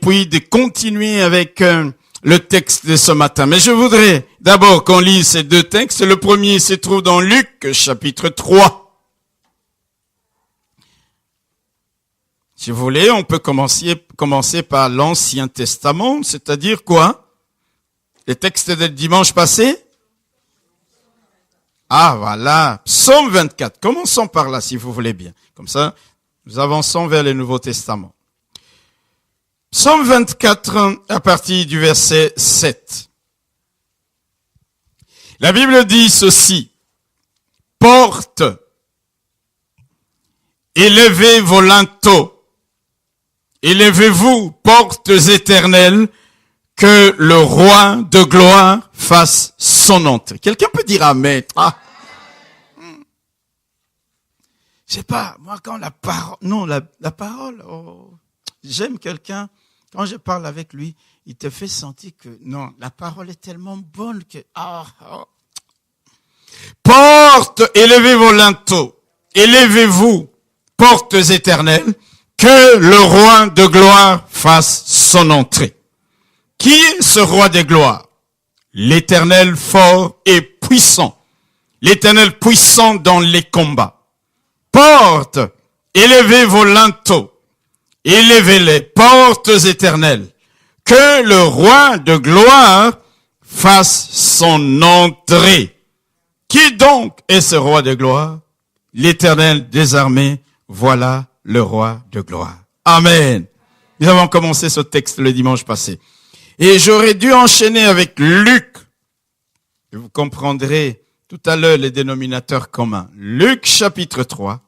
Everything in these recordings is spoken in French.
puis de continuer avec le texte de ce matin. Mais je voudrais d'abord qu'on lise ces deux textes. Le premier se trouve dans Luc, chapitre 3. Si vous voulez, on peut commencer par l'Ancien Testament, c'est-à-dire quoi? Les textes de dimanche passé? Ah, voilà. Psaume 24. Commençons par là, si vous voulez bien. Comme ça, nous avançons vers le Nouveau Testament. Psaume 24, à partir du verset 7. La Bible dit ceci. Porte, élevez vos linteaux. Élevez-vous, portes éternelles, que le roi de gloire fasse son entrée. Quelqu'un peut dire amen. Ah. Je sais pas, moi quand la parole, j'aime quelqu'un, quand je parle avec lui, il te fait sentir que, non, la parole est tellement bonne que, Porte, élevez vos linteaux, élevez-vous, portes éternelles, que le roi de gloire fasse son entrée. Qui est ce roi de gloire? L'Éternel fort et puissant. L'Éternel puissant dans les combats. Portes, élevez vos linteaux. Élevez-les, portes éternelles. Que le roi de gloire fasse son entrée. Qui donc est ce roi de gloire? L'Éternel des armées, voilà le roi de gloire. Amen. Nous avons commencé ce texte le dimanche passé. Et j'aurais dû enchaîner avec Luc. Et vous comprendrez tout à l'heure les dénominateurs communs. Luc chapitre 3.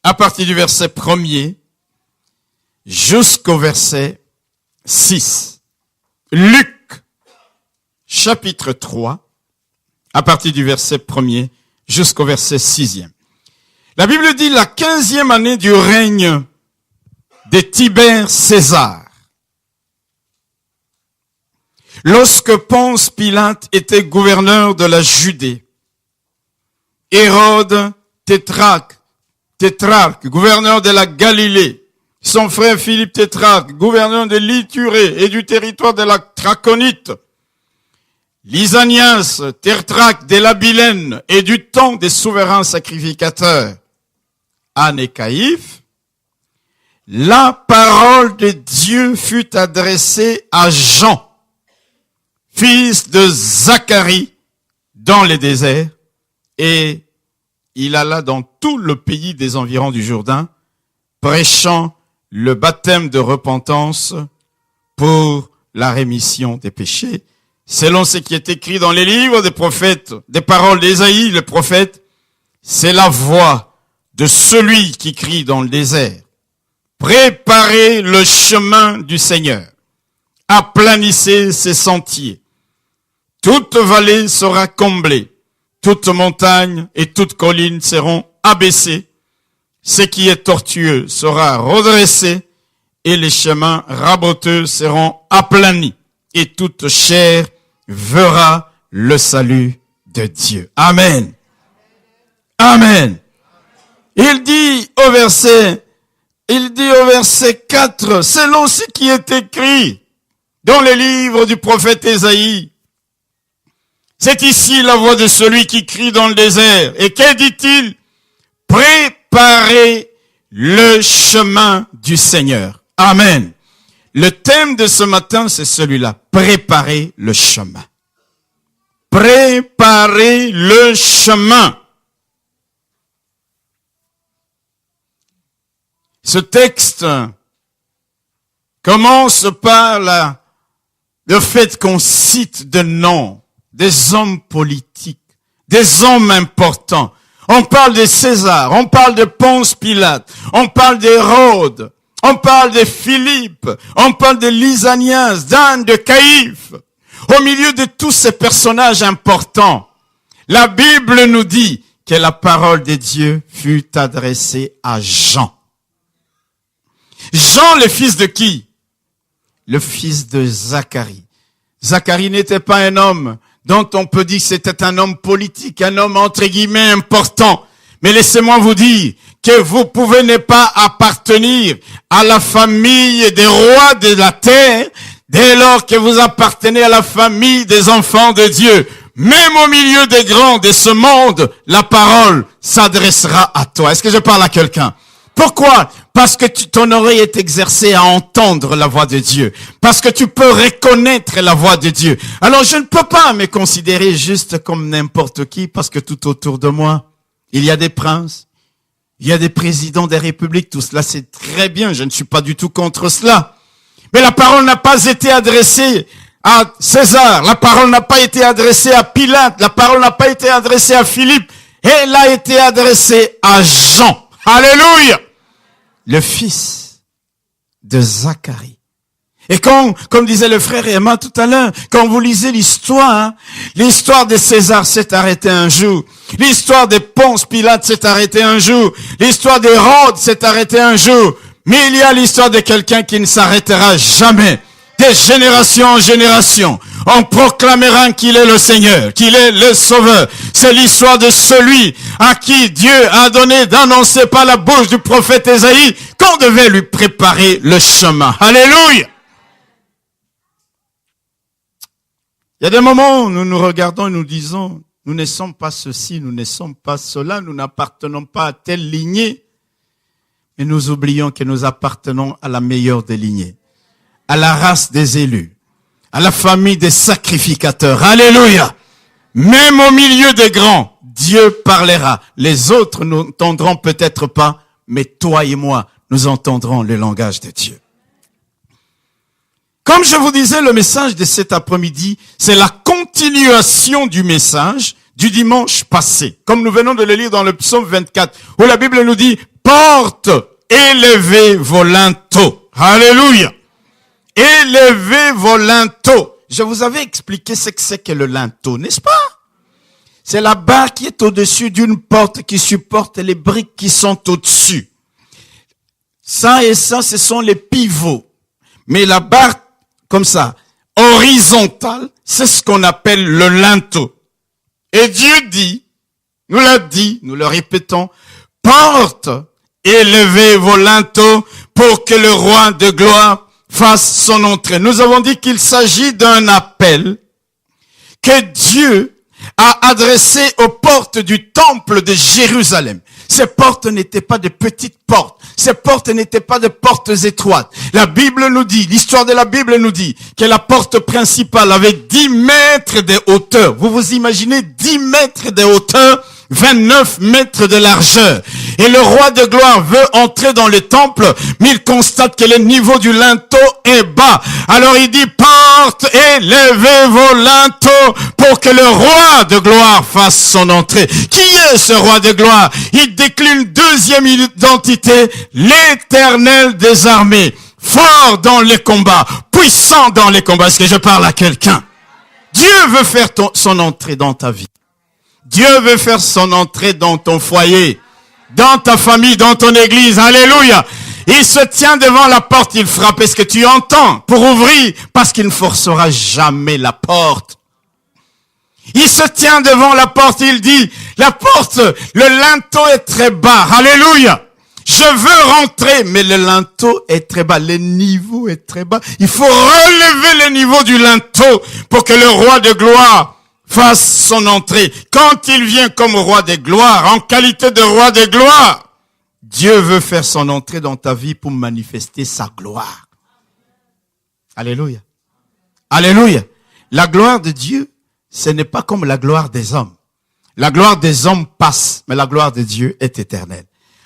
À partir du verset 1er jusqu'au verset 6. Luc chapitre 3. À partir du verset 1er jusqu'au verset 6e. La Bible dit la 15e année du règne de Tibère César. Lorsque Ponce Pilate était gouverneur de la Judée, Hérode tétrarque, gouverneur de la Galilée, son frère Philippe tétrarque, gouverneur de l'Iturée et du territoire de la Traconite, Lysanias, tétrarque de l'Abilène et du temps des souverains sacrificateurs, Anne et Caïphe, la parole de Dieu fut adressée à Jean, fils de Zacharie, dans les déserts, et il alla dans tout le pays des environs du Jourdain, prêchant le baptême de repentance pour la rémission des péchés, selon ce qui est écrit dans les livres des prophètes, des paroles d'Ésaïe, le prophète. C'est la voix de celui qui crie dans le désert. Préparez le chemin du Seigneur. Aplanissez ses sentiers. Toute vallée sera comblée. Toute montagne et toute colline seront abaissées. Ce qui est tortueux sera redressé et les chemins raboteux seront aplanis. Et toute chair verra le salut de Dieu. Amen. Amen. Il dit au verset 4, selon ce qui est écrit dans les livres du prophète Ésaïe. C'est ici la voix de celui qui crie dans le désert. Et que dit-il? Préparez le chemin du Seigneur. Amen. Le thème de ce matin, c'est celui-là. Préparez le chemin. Préparez le chemin. Ce texte commence par le fait qu'on cite de noms des hommes politiques, des hommes importants. On parle de César, on parle de Ponce Pilate, on parle d'Hérode, on parle de Philippe, on parle de Lysanias, d'Anne, de Caïphe. Au milieu de tous ces personnages importants, la Bible nous dit que la parole de Dieu fut adressée à Jean. Jean, le fils de qui? Le fils de Zacharie. Zacharie n'était pas un homme dont on peut dire que c'était un homme politique, un homme entre guillemets important. Mais laissez-moi vous dire que vous pouvez ne pas appartenir à la famille des rois de la terre dès lors que vous appartenez à la famille des enfants de Dieu. Même au milieu des grands de ce monde, la parole s'adressera à toi. Est-ce que je parle à quelqu'un? Pourquoi? Parce que ton oreille est exercée à entendre la voix de Dieu. Parce que tu peux reconnaître la voix de Dieu. Alors je ne peux pas me considérer juste comme n'importe qui parce que tout autour de moi, il y a des princes, il y a des présidents des républiques. Tout cela, c'est très bien. Je ne suis pas du tout contre cela. Mais la parole n'a pas été adressée à César. La parole n'a pas été adressée à Pilate. La parole n'a pas été adressée à Philippe. Elle a été adressée à Jean. Alléluia! Le fils de Zacharie. Et comme disait le frère Emma tout à l'heure, quand vous lisez l'histoire, l'histoire de César s'est arrêtée un jour. L'histoire de Ponce Pilate s'est arrêtée un jour. L'histoire d'Hérode s'est arrêtée un jour. Mais il y a l'histoire de quelqu'un qui ne s'arrêtera jamais. De génération en génération, on proclamera qu'il est le Seigneur, qu'il est le Sauveur. C'est l'histoire de celui à qui Dieu a donné d'annoncer par la bouche du prophète Ésaïe qu'on devait lui préparer le chemin. Alléluia! Il y a des moments où nous nous regardons et nous disons, nous ne sommes pas ceci, nous ne sommes pas cela, nous n'appartenons pas à telle lignée. Et nous oublions que nous appartenons à la meilleure des lignées, à la race des élus, à la famille des sacrificateurs. Alléluia! Même au milieu des grands, Dieu parlera. Les autres n'entendront peut-être pas, mais toi et moi, nous entendrons le langage de Dieu. Comme je vous disais, le message de cet après-midi, c'est la continuation du message du dimanche passé. Comme nous venons de le lire dans le psaume 24, où la Bible nous dit, porte, élevez vos linteaux. Alléluia! Élevez vos linteaux. Je vous avais expliqué ce que c'est que le linteau, n'est-ce pas? C'est la barre qui est au-dessus d'une porte qui supporte les briques qui sont au-dessus. Ça et ça, ce sont les pivots. Mais la barre, comme ça, horizontale, c'est ce qu'on appelle le linteau. Et Dieu dit, nous l'a dit, nous le répétons, porte, élevez vos linteaux pour que le roi de gloire fasse son entrée. Nous avons dit qu'il s'agit d'un appel que Dieu a adressé aux portes du temple de Jérusalem. Ces portes n'étaient pas de petites portes. Ces portes n'étaient pas de portes étroites. La Bible nous dit, l'histoire de la Bible nous dit que la porte principale avait 10 mètres de hauteur. Vous vous imaginez 10 mètres de hauteur, 29 mètres de largeur. Et le roi de gloire veut entrer dans le temple, mais il constate que le niveau du linteau est bas. Alors il dit, porte, élevez vos linteaux pour que le roi de gloire fasse son entrée. Qui est ce roi de gloire? Il décline une deuxième identité, l'Éternel des armées, fort dans les combats, puissant dans les combats. Est-ce que je parle à quelqu'un? Dieu veut faire son entrée dans ta vie. Dieu veut faire son entrée dans ton foyer, dans ta famille, dans ton église. Alléluia. Il se tient devant la porte, il frappe. Est-ce que tu entends? Pour ouvrir, parce qu'il ne forcera jamais la porte. Il se tient devant la porte, il dit, la porte, le linteau est très bas. Alléluia. Je veux rentrer, mais le linteau est très bas. Le niveau est très bas. Il faut relever le niveau du linteau pour que le roi de gloire fasse son entrée. Quand il vient comme roi de gloire, en qualité de roi de gloire, Dieu veut faire son entrée dans ta vie pour manifester sa gloire. Alléluia. Alléluia. La gloire de Dieu, ce n'est pas comme la gloire des hommes. La gloire des hommes passe, mais la gloire de Dieu est éternelle.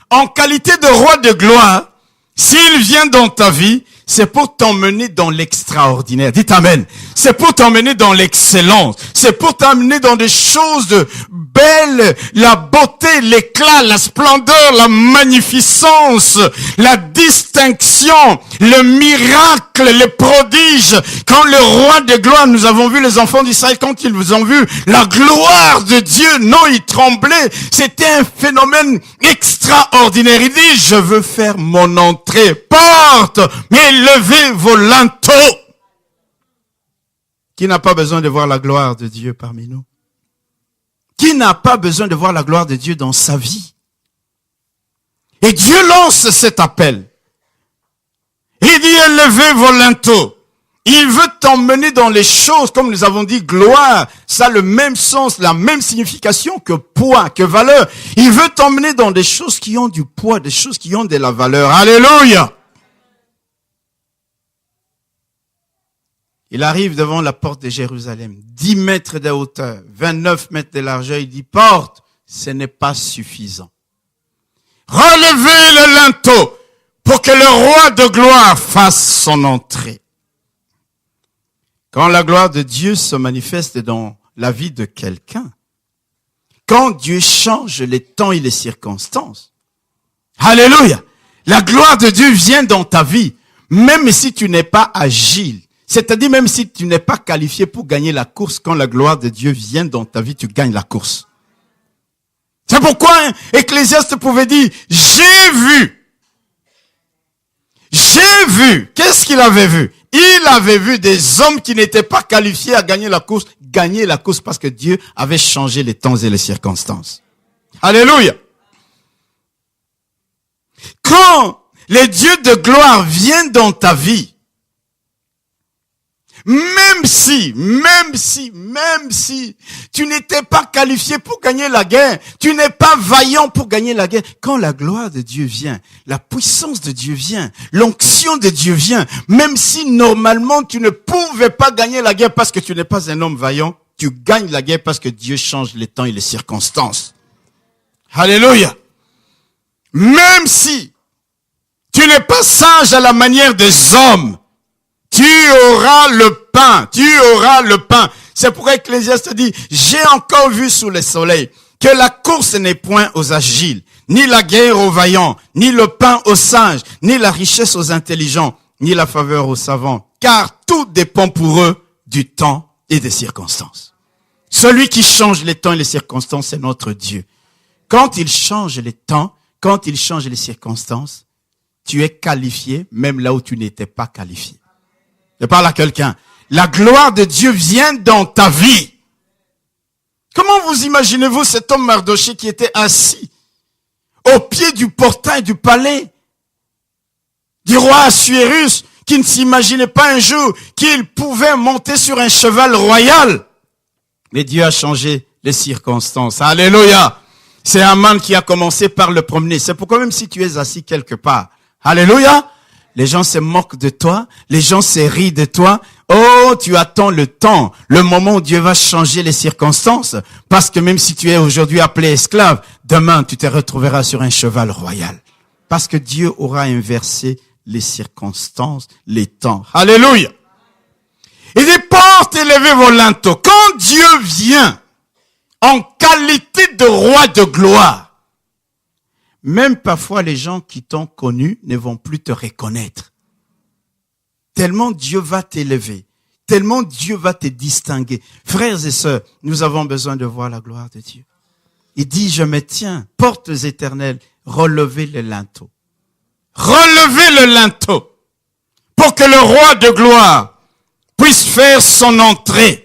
En qualité de roi de gloire, s'il vient dans ta vie, c'est pour t'emmener dans l'extraordinaire. Dites amen. C'est pour t'emmener dans l'excellence. C'est pour t'emmener dans des choses de belles, la beauté, l'éclat, la splendeur, la magnificence, la distinction, le miracle, le prodige. Quand le roi de gloire, nous avons vu les enfants d'Israël, quand ils vous ont vu la gloire de Dieu, non, ils tremblaient. C'était un phénomène extraordinaire. Il dit, je veux faire mon entrée. Porte, mais levez vos linteaux. Qui n'a pas besoin de voir la gloire de Dieu parmi nous? Qui n'a pas besoin de voir la gloire de Dieu dans sa vie? Et Dieu lance cet appel. Il dit, élevez vos linteaux. Il veut t'emmener dans les choses, comme nous avons dit, gloire. Ça a le même sens, la même signification que poids, que valeur. Il veut t'emmener dans des choses qui ont du poids, des choses qui ont de la valeur. Alléluia! Il arrive devant la porte de Jérusalem, 10 mètres de hauteur, 29 mètres de largeur. Il dit, porte, ce n'est pas suffisant. Relevez le linteau pour que le roi de gloire fasse son entrée. Quand la gloire de Dieu se manifeste dans la vie de quelqu'un, quand Dieu change les temps et les circonstances, alléluia, la gloire de Dieu vient dans ta vie, même si tu n'es pas agile. C'est-à-dire même si tu n'es pas qualifié pour gagner la course, quand la gloire de Dieu vient dans ta vie, tu gagnes la course. C'est pourquoi Ecclésiaste pouvait dire, j'ai vu. Qu'est-ce qu'il avait vu? Il avait vu des hommes qui n'étaient pas qualifiés à gagner la course parce que Dieu avait changé les temps et les circonstances. Alléluia. Quand les dieux de gloire viennent dans ta vie, même si tu n'étais pas qualifié pour gagner la guerre, tu n'es pas vaillant pour gagner la guerre, quand la gloire de Dieu vient, la puissance de Dieu vient, l'onction de Dieu vient, même si normalement tu ne pouvais pas gagner la guerre parce que tu n'es pas un homme vaillant, tu gagnes la guerre parce que Dieu change les temps et les circonstances. Alléluia. Même si tu n'es pas sage à la manière des hommes, tu auras le pain. C'est pourquoi Ecclésiaste dit, j'ai encore vu sous le soleil que la course n'est point aux agiles, ni la guerre aux vaillants, ni le pain aux sages, ni la richesse aux intelligents, ni la faveur aux savants, car tout dépend pour eux du temps et des circonstances. Celui qui change les temps et les circonstances, c'est notre Dieu. Quand il change les temps, quand il change les circonstances, tu es qualifié même là où tu n'étais pas qualifié. Je parle à quelqu'un. La gloire de Dieu vient dans ta vie. Comment vous imaginez-vous cet homme Mardochée qui était assis au pied du portail du palais du roi Assuérus, qui ne s'imaginait pas un jour qu'il pouvait monter sur un cheval royal? Mais Dieu a changé les circonstances. Alléluia. C'est Aman qui a commencé par le promener. C'est pourquoi même si tu es assis quelque part, alléluia, les gens se moquent de toi, les gens se rient de toi. Oh, tu attends le temps, le moment où Dieu va changer les circonstances. Parce que même si tu es aujourd'hui appelé esclave, demain tu te retrouveras sur un cheval royal. Parce que Dieu aura inversé les circonstances, les temps. Alléluia. Il dit, porte, élevez vos linteaux. Quand Dieu vient en qualité de roi de gloire, même parfois, les gens qui t'ont connu ne vont plus te reconnaître. Tellement Dieu va t'élever. Tellement Dieu va te distinguer. Frères et sœurs, nous avons besoin de voir la gloire de Dieu. Il dit, je me tiens, portes éternelles, relevez le linteau. Relevez le linteau pour que le roi de gloire puisse faire son entrée.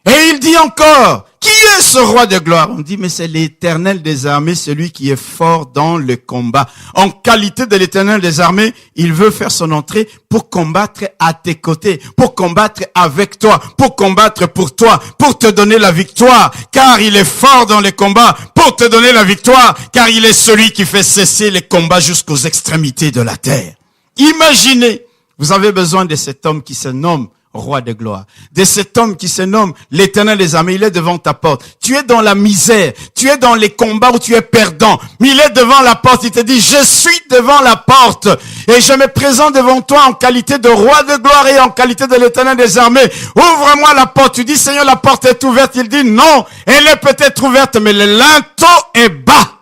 Et il dit encore, qui est ce roi de gloire? On dit, mais c'est l'Éternel des armées, celui qui est fort dans le combat. En qualité de l'Éternel des armées, il veut faire son entrée pour combattre à tes côtés, pour combattre avec toi, pour combattre pour toi, pour te donner la victoire, car il est fort dans les combats, pour te donner la victoire, car il est celui qui fait cesser les combats jusqu'aux extrémités de la terre. Imaginez, vous avez besoin de cet homme qui se nomme roi de gloire, de cet homme qui se nomme l'Éternel des armées. Il est devant ta porte. Tu es dans la misère, tu es dans les combats où tu es perdant, mais il est devant la porte. Il te dit, je suis devant la porte et je me présente devant toi en qualité de roi de gloire et en qualité de l'Éternel des armées. Ouvre-moi la porte. Tu dis, Seigneur, la porte est ouverte. Il dit, non, elle est peut-être ouverte, mais le linteau est bas.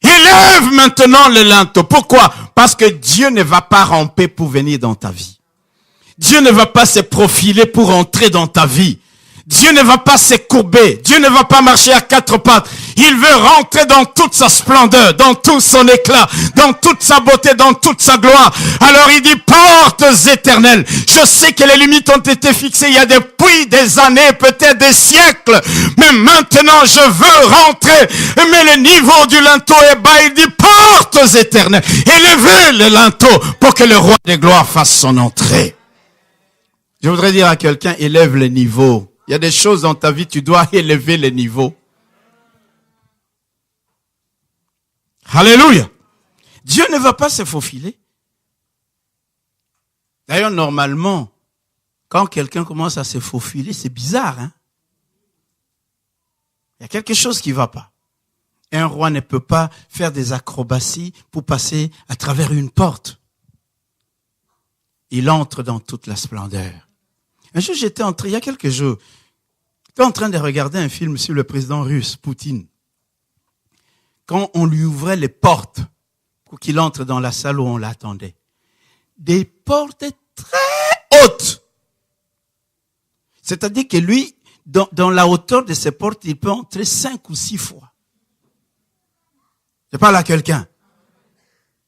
Élève maintenant le linteau. Pourquoi? Parce que Dieu ne va pas ramper pour venir dans ta vie. Dieu ne va pas se profiler pour entrer dans ta vie. Dieu ne va pas s'écourber. Dieu ne va pas marcher à quatre pattes. Il veut rentrer dans toute sa splendeur, dans tout son éclat, dans toute sa beauté, dans toute sa gloire. Alors il dit, portes éternelles. Je sais que les limites ont été fixées il y a depuis des années, peut-être des siècles. Mais maintenant, je veux rentrer. Mais le niveau du linteau est bas. Il dit, portes éternelles. Élevez le linteau pour que le roi des gloires fasse son entrée. Je voudrais dire à quelqu'un, élève le niveau. Il y a des choses dans ta vie, tu dois élever le niveau. Alléluia. Dieu ne va pas se faufiler. D'ailleurs, normalement, quand quelqu'un commence à se faufiler, c'est bizarre, hein? Il y a quelque chose qui ne va pas. Et un roi ne peut pas faire des acrobaties pour passer à travers une porte. Il entre dans toute la splendeur. Un jour, il y a quelques jours, j'étais en train de regarder un film sur le président russe, Poutine. Quand on lui ouvrait les portes pour qu'il entre dans la salle où on l'attendait. Des portes très hautes. C'est-à-dire que lui, dans la hauteur de ces portes, il peut entrer 5 ou 6 fois. Je parle à quelqu'un.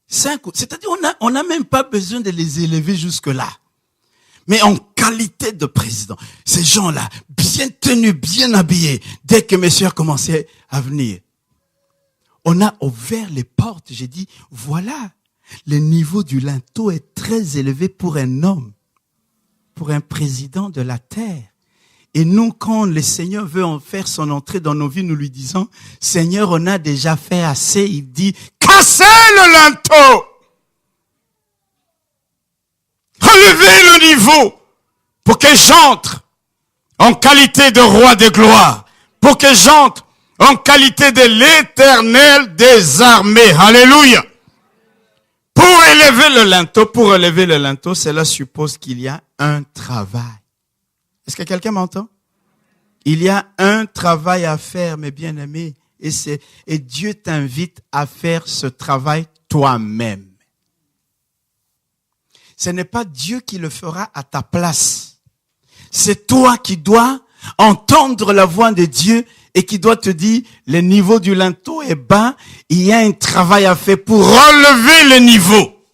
C'est-à-dire on n'a même pas besoin de les élever jusque-là. Mais en qualité de président, ces gens-là, bien tenus, bien habillés, dès que messieurs commençaient à venir, on a ouvert les portes. J'ai dit, voilà, le niveau du linteau est très élevé pour un homme, pour un président de la terre. Et nous, quand le Seigneur veut en faire son entrée dans nos vies, nous lui disons, Seigneur, on a déjà fait assez. Il dit, cassez le linteau! Relevez le niveau pour que j'entre en qualité de roi de gloire, pour que j'entre en qualité de l'Éternel des armées. Alléluia. Pour élever le linteau, cela suppose qu'il y a un travail. Est-ce que quelqu'un m'entend? Il y a un travail à faire, mes bien-aimés, et Dieu t'invite à faire ce travail toi-même. Ce n'est pas Dieu qui le fera à ta place. C'est toi qui dois entendre la voix de Dieu et qui doit te dire, le niveau du linteau est bas, il y a un travail à faire pour relever le niveau.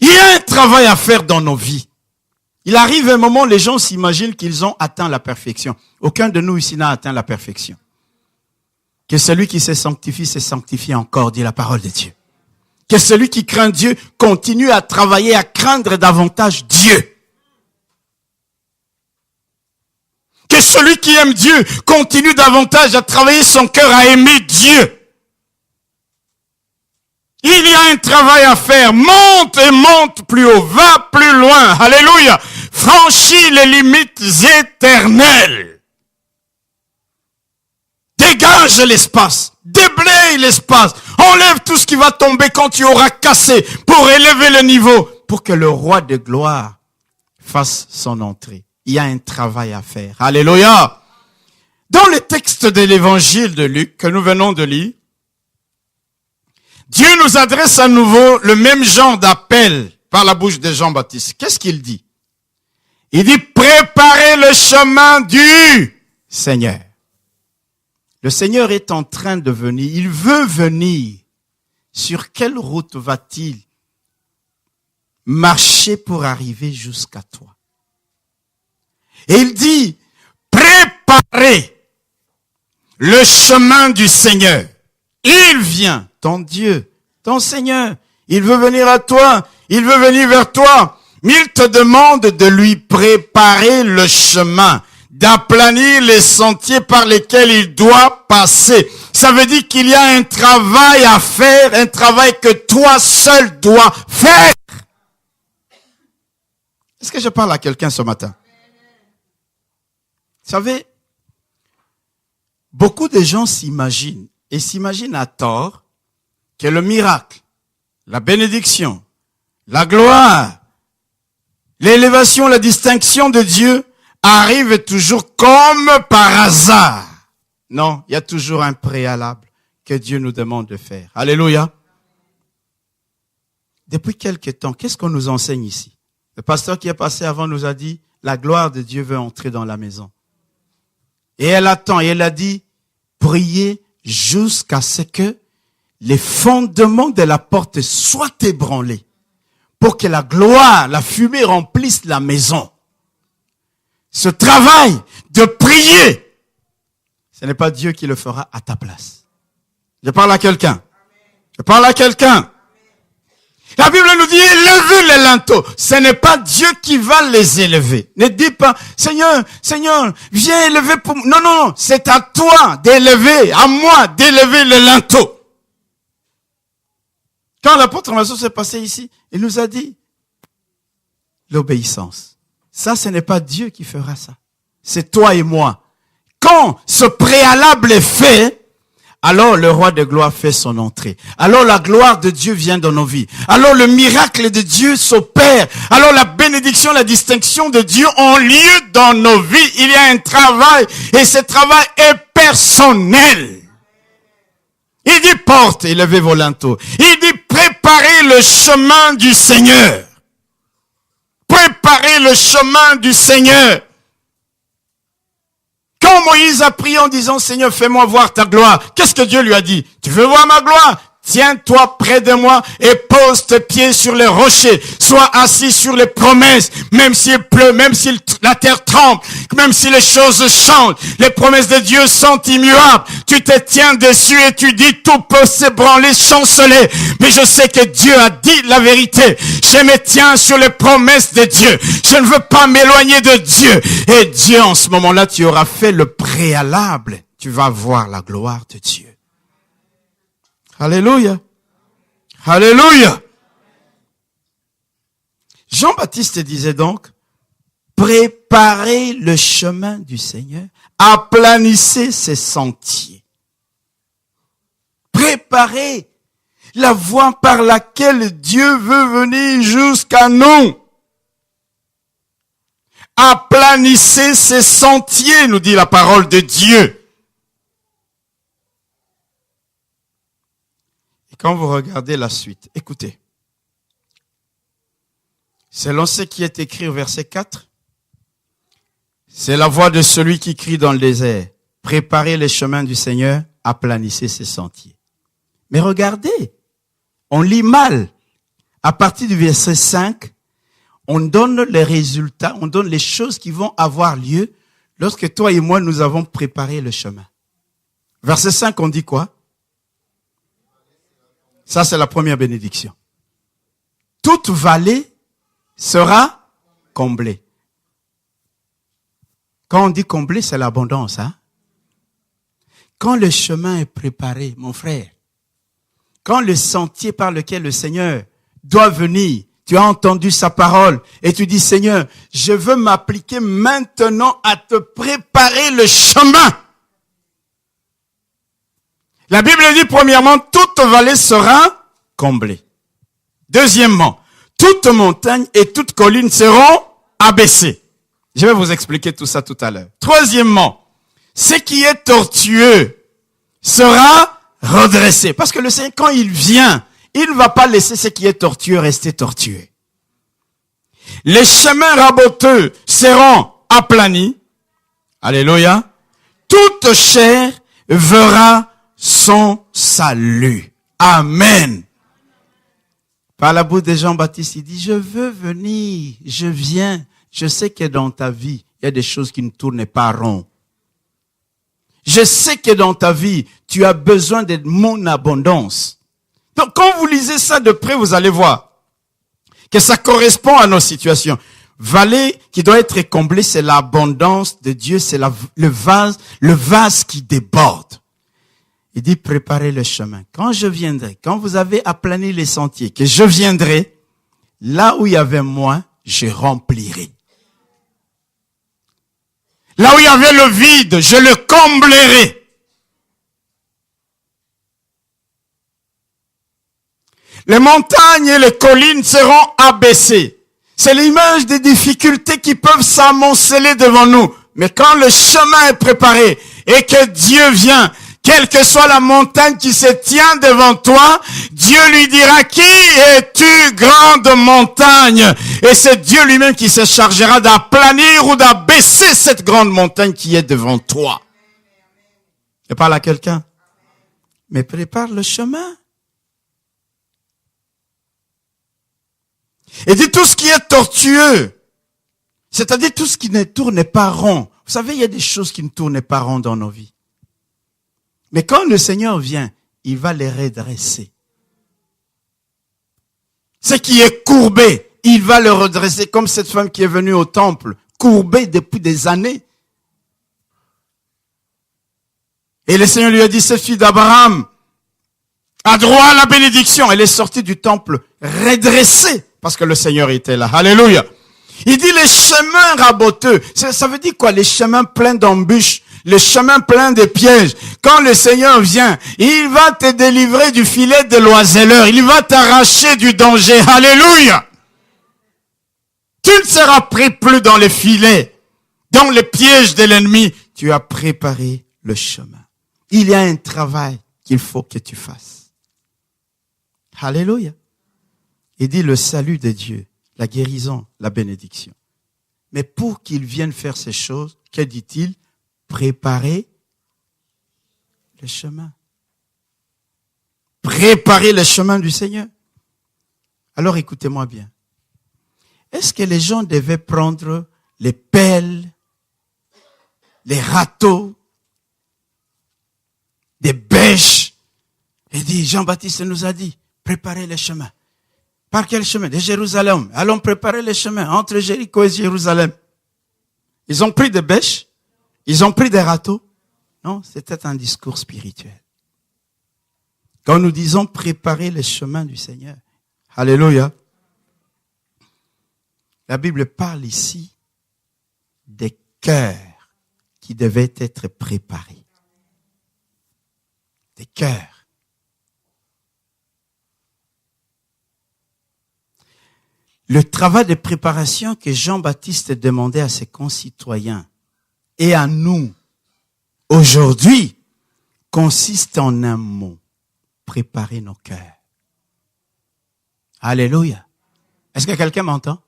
Il y a un travail à faire dans nos vies. Il arrive un moment où les gens s'imaginent qu'ils ont atteint la perfection. Aucun de nous ici n'a atteint la perfection. Que celui qui se sanctifie encore, dit la parole de Dieu. Que celui qui craint Dieu continue à travailler, à craindre davantage Dieu. Que celui qui aime Dieu continue davantage à travailler son cœur à aimer Dieu. Il y a un travail à faire. Monte et monte plus haut. Va plus loin. Alléluia. Franchis les limites éternelles. Dégage l'espace. Déblaye l'espace. Enlève tout ce qui va tomber quand tu auras cassé pour élever le niveau. Pour que le roi de gloire fasse son entrée. Il y a un travail à faire. Alléluia. Dans le texte de l'évangile de Luc que nous venons de lire, Dieu nous adresse à nouveau le même genre d'appel par la bouche de Jean-Baptiste. Qu'est-ce qu'il dit? Il dit, préparez le chemin du Seigneur. Le Seigneur est en train de venir. Il veut venir. Sur quelle route va-t-il marcher pour arriver jusqu'à toi? Et il dit, préparez le chemin du Seigneur. Il vient, ton Dieu, ton Seigneur. Il veut venir à toi. Il veut venir vers toi. Mais il te demande de lui préparer le chemin, d'aplanir les sentiers par lesquels il doit passer. Ça veut dire qu'il y a un travail à faire, un travail que toi seul dois faire. Est-ce que je parle à quelqu'un ce matin? Vous savez, beaucoup de gens s'imaginent, et s'imaginent à tort, que le miracle, la bénédiction, la gloire, l'élévation, la distinction de Dieu arrive toujours comme par hasard. Non, il y a toujours un préalable que Dieu nous demande de faire. Alléluia. Depuis quelque temps, qu'est-ce qu'on nous enseigne ici? Le pasteur qui est passé avant nous a dit, la gloire de Dieu veut entrer dans la maison. Et elle attend, et elle a dit, priez jusqu'à ce que les fondements de la porte soient ébranlés, pour que la gloire, la fumée remplisse la maison. Ce travail de prier, ce n'est pas Dieu qui le fera à ta place. Je parle à quelqu'un. Je parle à quelqu'un. La Bible nous dit, élevez les linteaux. Ce n'est pas Dieu qui va les élever. Ne dis pas, Seigneur, viens élever pour moi. Non, non, c'est à toi d'élever, à moi d'élever les linteaux. Quand l'apôtre Matthieu s'est passé ici, il nous a dit l'obéissance. Ça, ce n'est pas Dieu qui fera ça. C'est toi et moi. Quand ce préalable est fait, alors le roi de gloire fait son entrée. Alors la gloire de Dieu vient dans nos vies. Alors le miracle de Dieu s'opère. Alors la bénédiction, la distinction de Dieu ont lieu dans nos vies. Il y a un travail et ce travail est personnel. Il dit porte, élevez vos linteaux. Il dit préparez le chemin du Seigneur. Préparez le chemin du Seigneur. Quand Moïse a prié en disant, Seigneur, fais-moi voir ta gloire, qu'est-ce que Dieu lui a dit? Tu veux voir ma gloire? Tiens-toi près de moi et pose tes pieds sur les rochers. Sois assis sur les promesses, même s'il pleut, même si la terre tremble, même si les choses changent. Les promesses de Dieu sont immuables. Tu te tiens dessus et tu dis, tout peut s'ébranler, chanceler. Mais je sais que Dieu a dit la vérité. Je me tiens sur les promesses de Dieu. Je ne veux pas m'éloigner de Dieu. Et Dieu, en ce moment-là, tu auras fait le préalable. Tu vas voir la gloire de Dieu. Alléluia. Alléluia. Jean-Baptiste disait donc, préparez le chemin du Seigneur, aplanissez ses sentiers. Préparez la voie par laquelle Dieu veut venir jusqu'à nous. Aplanissez ses sentiers, nous dit la parole de Dieu. Quand vous regardez la suite, écoutez. Selon ce qui est écrit au verset 4, c'est la voix de celui qui crie dans le désert. Préparez les chemins du Seigneur, aplanissez ses sentiers. Mais regardez, on lit mal. À partir du verset 5, on donne les résultats, on donne les choses qui vont avoir lieu lorsque toi et moi, nous avons préparé le chemin. Verset 5, on dit quoi? Ça, c'est la première bénédiction. Toute vallée sera comblée. Quand on dit comblée, c'est l'abondance, hein? Quand le chemin est préparé, mon frère, quand le sentier par lequel le Seigneur doit venir, tu as entendu sa parole et tu dis, Seigneur, je veux m'appliquer maintenant à te préparer le chemin. La Bible dit, premièrement, toute vallée sera comblée. Deuxièmement, toute montagne et toute colline seront abaissées. Je vais vous expliquer tout ça tout à l'heure. Troisièmement, ce qui est tortueux sera redressé. Parce que le Seigneur, quand il vient, il ne va pas laisser ce qui est tortueux rester tortueux. Les chemins raboteux seront aplanis. Alléluia. Toute chair verra son salut. Amen. Par la bouche de Jean-Baptiste, il dit, je veux venir, je viens. Je sais que dans ta vie, il y a des choses qui ne tournent pas rond. Je sais que dans ta vie, tu as besoin de mon abondance. Donc, quand vous lisez ça de près, vous allez voir que ça correspond à nos situations. Vallée qui doit être comblée, c'est l'abondance de Dieu, c'est le vase qui déborde. Il dit, préparez le chemin. Quand je viendrai, quand vous avez aplani les sentiers, que je viendrai, là où il y avait moins, je remplirai. Là où il y avait le vide, je le comblerai. Les montagnes et les collines seront abaissées. C'est l'image des difficultés qui peuvent s'amonceler devant nous. Mais quand le chemin est préparé et que Dieu vient, que quelle que soit la montagne qui se tient devant toi, Dieu lui dira, qui es-tu, grande montagne? Et c'est Dieu lui-même qui se chargera d'aplanir ou d'abaisser cette grande montagne qui est devant toi. Je parle à quelqu'un. Mais prépare le chemin. Et dit tout ce qui est tortueux, c'est-à-dire tout ce qui ne tourne pas rond. Vous savez, il y a des choses qui ne tournent pas rond dans nos vies. Mais quand le Seigneur vient, il va les redresser. Ce qui est courbé, il va le redresser, comme cette femme qui est venue au temple, courbée depuis des années. Et le Seigneur lui a dit, cette fille d'Abraham a droit à la bénédiction. Elle est sortie du temple redressée, parce que le Seigneur était là. Alléluia. Il dit les chemins raboteux. Ça veut dire quoi? Les chemins pleins d'embûches, les chemins pleins de pièges. Quand le Seigneur vient, il va te délivrer du filet de l'oiseleur. Il va t'arracher du danger. Alléluia. Tu ne seras pris plus dans les filets, dans les pièges de l'ennemi. Tu as préparé le chemin. Il y a un travail qu'il faut que tu fasses. Alléluia. Il dit le salut de Dieu, la guérison, la bénédiction. Mais pour qu'il vienne faire ces choses, que dit-il? Préparer le chemin. Préparer le chemin du Seigneur. Alors écoutez-moi bien. Est-ce que les gens devaient prendre les pelles, les râteaux, des bêches, et dit, Jean-Baptiste nous a dit, préparez le chemin. Par quel chemin? De Jérusalem. Allons préparer le chemin entre Jéricho et Jérusalem. Ils ont pris des bêches, ils ont pris des râteaux. Non, c'était un discours spirituel. Quand nous disons préparer le chemin du Seigneur, alléluia, la Bible parle ici des cœurs qui devaient être préparés. Des cœurs. Le travail de préparation que Jean-Baptiste demandait à ses concitoyens et à nous aujourd'hui consiste en un mot: préparer nos cœurs. Alléluia. Est-ce que quelqu'un m'entend?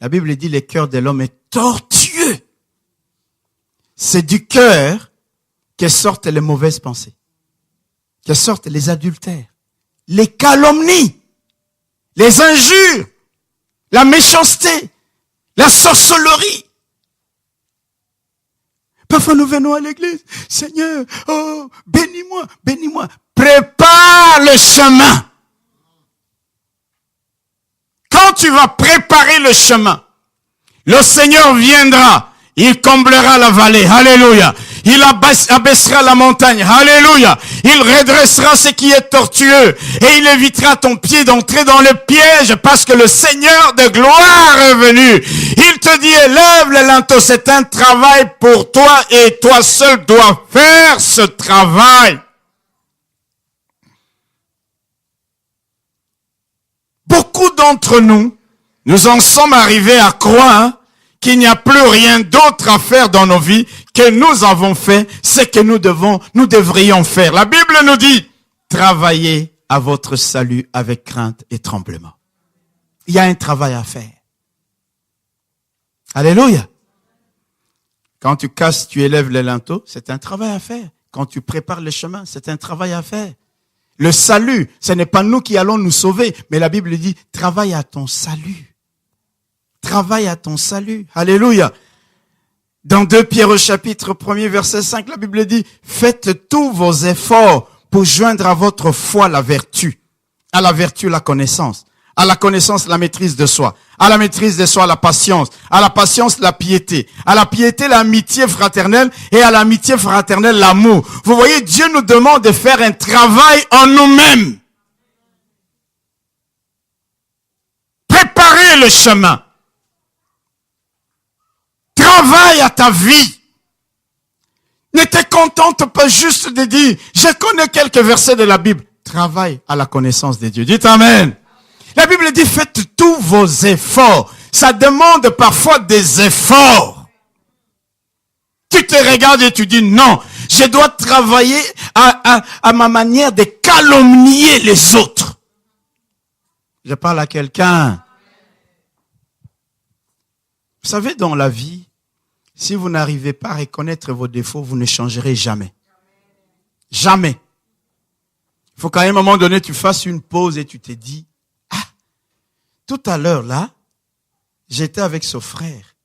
La Bible dit le cœur de l'homme est tortueux. C'est du cœur que sortent les mauvaises pensées, que sortent les adultères, les calomnies, les injures, la méchanceté, la sorcellerie. Parfois nous venons à l'église, Seigneur, oh, bénis-moi, bénis-moi. Prépare le chemin. Quand tu vas préparer le chemin, le Seigneur viendra, il comblera la vallée, alléluia. Il abaissera la montagne, alléluia. Il redressera ce qui est tortueux et il évitera ton pied d'entrer dans le piège parce que le Seigneur de gloire est venu. Il te dit, élève le linteau, c'est un travail pour toi et toi seul dois faire ce travail. Beaucoup d'entre nous, nous en sommes arrivés à croire qu'il n'y a plus rien d'autre à faire dans nos vies que nous avons fait ce que nous devrions faire. La Bible nous dit, travaillez à votre salut avec crainte et tremblement. Il y a un travail à faire. Alléluia. Quand tu casses, tu élèves les linteaux, c'est un travail à faire. Quand tu prépares le chemin, c'est un travail à faire. Le salut, ce n'est pas nous qui allons nous sauver, mais la Bible dit, travaille à ton salut. Travaille à ton salut. Alléluia. Dans 2 Pierre au chapitre 1er, verset 5, la Bible dit, faites tous vos efforts pour joindre à votre foi la vertu. À la vertu, la connaissance. À la connaissance, la maîtrise de soi. À la maîtrise de soi, la patience. À la patience, la piété. À la piété, l'amitié fraternelle. Et à l'amitié fraternelle, l'amour. Vous voyez, Dieu nous demande de faire un travail en nous-mêmes. Préparer le chemin. Travaille à ta vie. Ne te contente pas juste de dire, je connais quelques versets de la Bible. Travaille à la connaissance de Dieu. Dites Amen. La Bible dit, faites tous vos efforts. Ça demande parfois des efforts. Tu te regardes et tu dis, non, Je dois travailler à ma manière de calomnier les autres. Je parle à quelqu'un. Vous savez, dans la vie, si vous n'arrivez pas à reconnaître vos défauts, vous ne changerez jamais. Jamais. Il faut qu'à un moment donné, tu fasses une pause et tu te dis, tout à l'heure là, j'étais avec ce frère.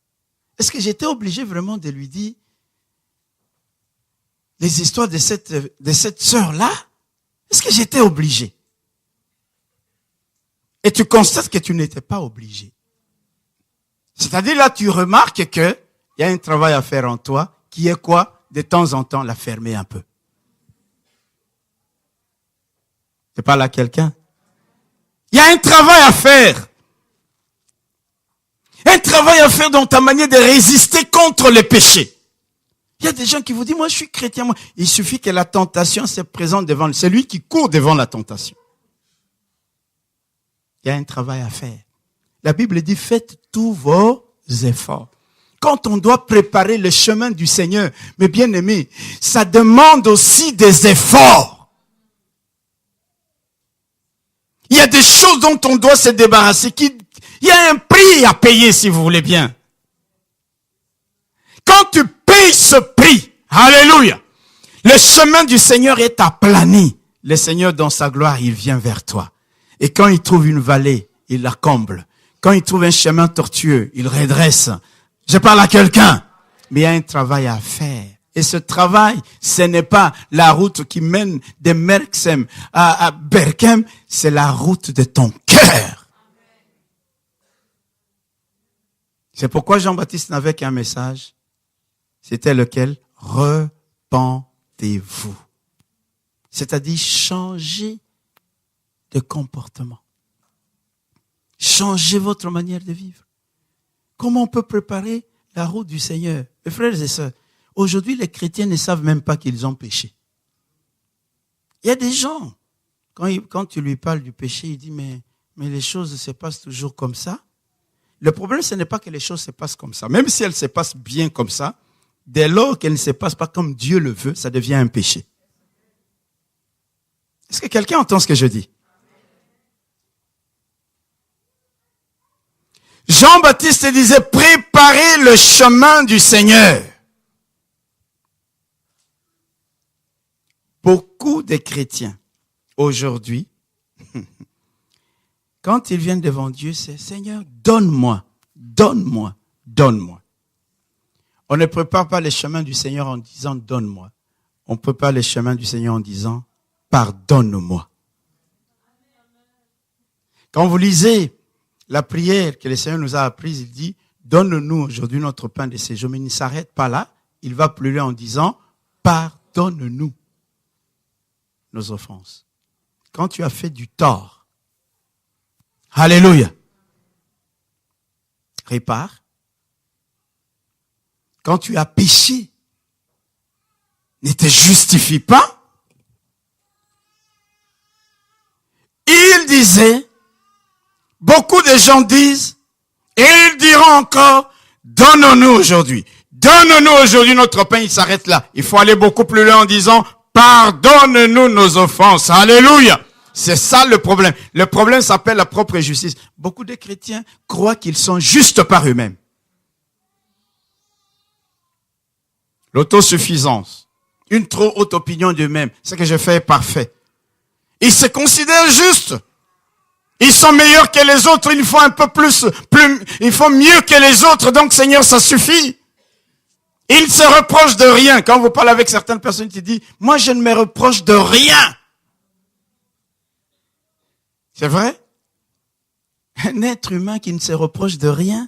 Est-ce que j'étais obligé vraiment de lui dire les histoires de cette sœur-là? Est-ce que j'étais obligé? Et tu constates que tu n'étais pas obligé. C'est-à-dire là, tu remarques qu'il y a un travail à faire en toi qui est quoi? De temps en temps, la fermer un peu. Je parle à quelqu'un. Il y a un travail à faire. Un travail à faire dans ta manière de résister contre les péchés. Il y a des gens qui vous disent, moi je suis chrétien. Moi. Il suffit que la tentation se présente devant lui. C'est lui qui court devant la tentation. Il y a un travail à faire. La Bible dit, faites tous vos efforts. Quand on doit préparer le chemin du Seigneur, mes bien-aimés, ça demande aussi des efforts. Il y a des choses dont on doit se débarrasser. Il y a un prix à payer, si vous voulez bien. Quand tu payes ce prix, alléluia, le chemin du Seigneur est aplani. Le Seigneur, dans sa gloire, il vient vers toi. Et quand il trouve une vallée, il la comble. Quand il trouve un chemin tortueux, il redresse. Je parle à quelqu'un. Mais il y a un travail à faire. Et ce travail, ce n'est pas la route qui mène de Merksem à Berkem, c'est la route de ton cœur. C'est pourquoi Jean-Baptiste n'avait qu'un message. C'était lequel? Repentez-vous. C'est-à-dire changer de comportement. Changez votre manière de vivre. Comment on peut préparer la route du Seigneur? Mes frères et sœurs, aujourd'hui, les chrétiens ne savent même pas qu'ils ont péché. Il y a des gens, quand tu lui parles du péché, il dit, mais les choses se passent toujours comme ça. Le problème, ce n'est pas que les choses se passent comme ça. Même si elles se passent bien comme ça, dès lors qu'elles ne se passent pas comme Dieu le veut, ça devient un péché. Est-ce que quelqu'un entend ce que je dis? Jean-Baptiste disait, préparez le chemin du Seigneur. Beaucoup de chrétiens, aujourd'hui, quand ils viennent devant Dieu, c'est Seigneur, donne-moi, donne-moi, donne-moi. On ne prépare pas le chemin du Seigneur en disant donne-moi. On prépare le chemin du Seigneur en disant pardonne-moi. Quand vous lisez la prière que le Seigneur nous a apprise, il dit donne-nous aujourd'hui notre pain de ces jours. Mais il ne s'arrête pas là. Il va plus loin en disant pardonne-nous nos offenses. Quand tu as fait du tort, alléluia, répare. Quand tu as péché, ne te justifie pas. Il disait, beaucoup de gens disent, et ils diront encore, donne-nous aujourd'hui. Donne-nous aujourd'hui notre pain. Il s'arrête là. Il faut aller beaucoup plus loin en disant, pardonne-nous nos offenses. Alléluia. C'est ça le problème. Le problème s'appelle la propre justice. Beaucoup de chrétiens croient qu'ils sont justes par eux-mêmes. L'autosuffisance. Une trop haute opinion d'eux-mêmes. Ce que je fais est parfait. Ils se considèrent justes. Ils sont meilleurs que les autres. Ils font un peu plus, ils font mieux que les autres. Donc, Seigneur, ça suffit. Ils ne se reprochent de rien. Quand vous parlez avec certaines personnes qui disent, moi, je ne me reproche de rien. C'est vrai? Un être humain qui ne se reproche de rien.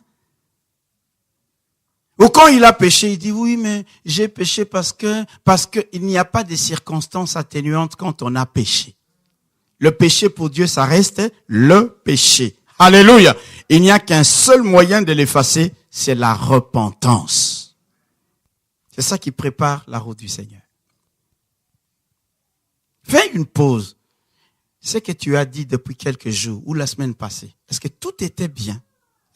Ou quand il a péché, il dit, oui, mais j'ai péché parce que il n'y a pas de circonstances atténuantes quand on a péché. Le péché pour Dieu, ça reste le péché. Alléluia. Il n'y a qu'un seul moyen de l'effacer, c'est la repentance. C'est ça qui prépare la route du Seigneur. Fais une pause. Ce que tu as dit depuis quelques jours ou la semaine passée, est-ce que tout était bien?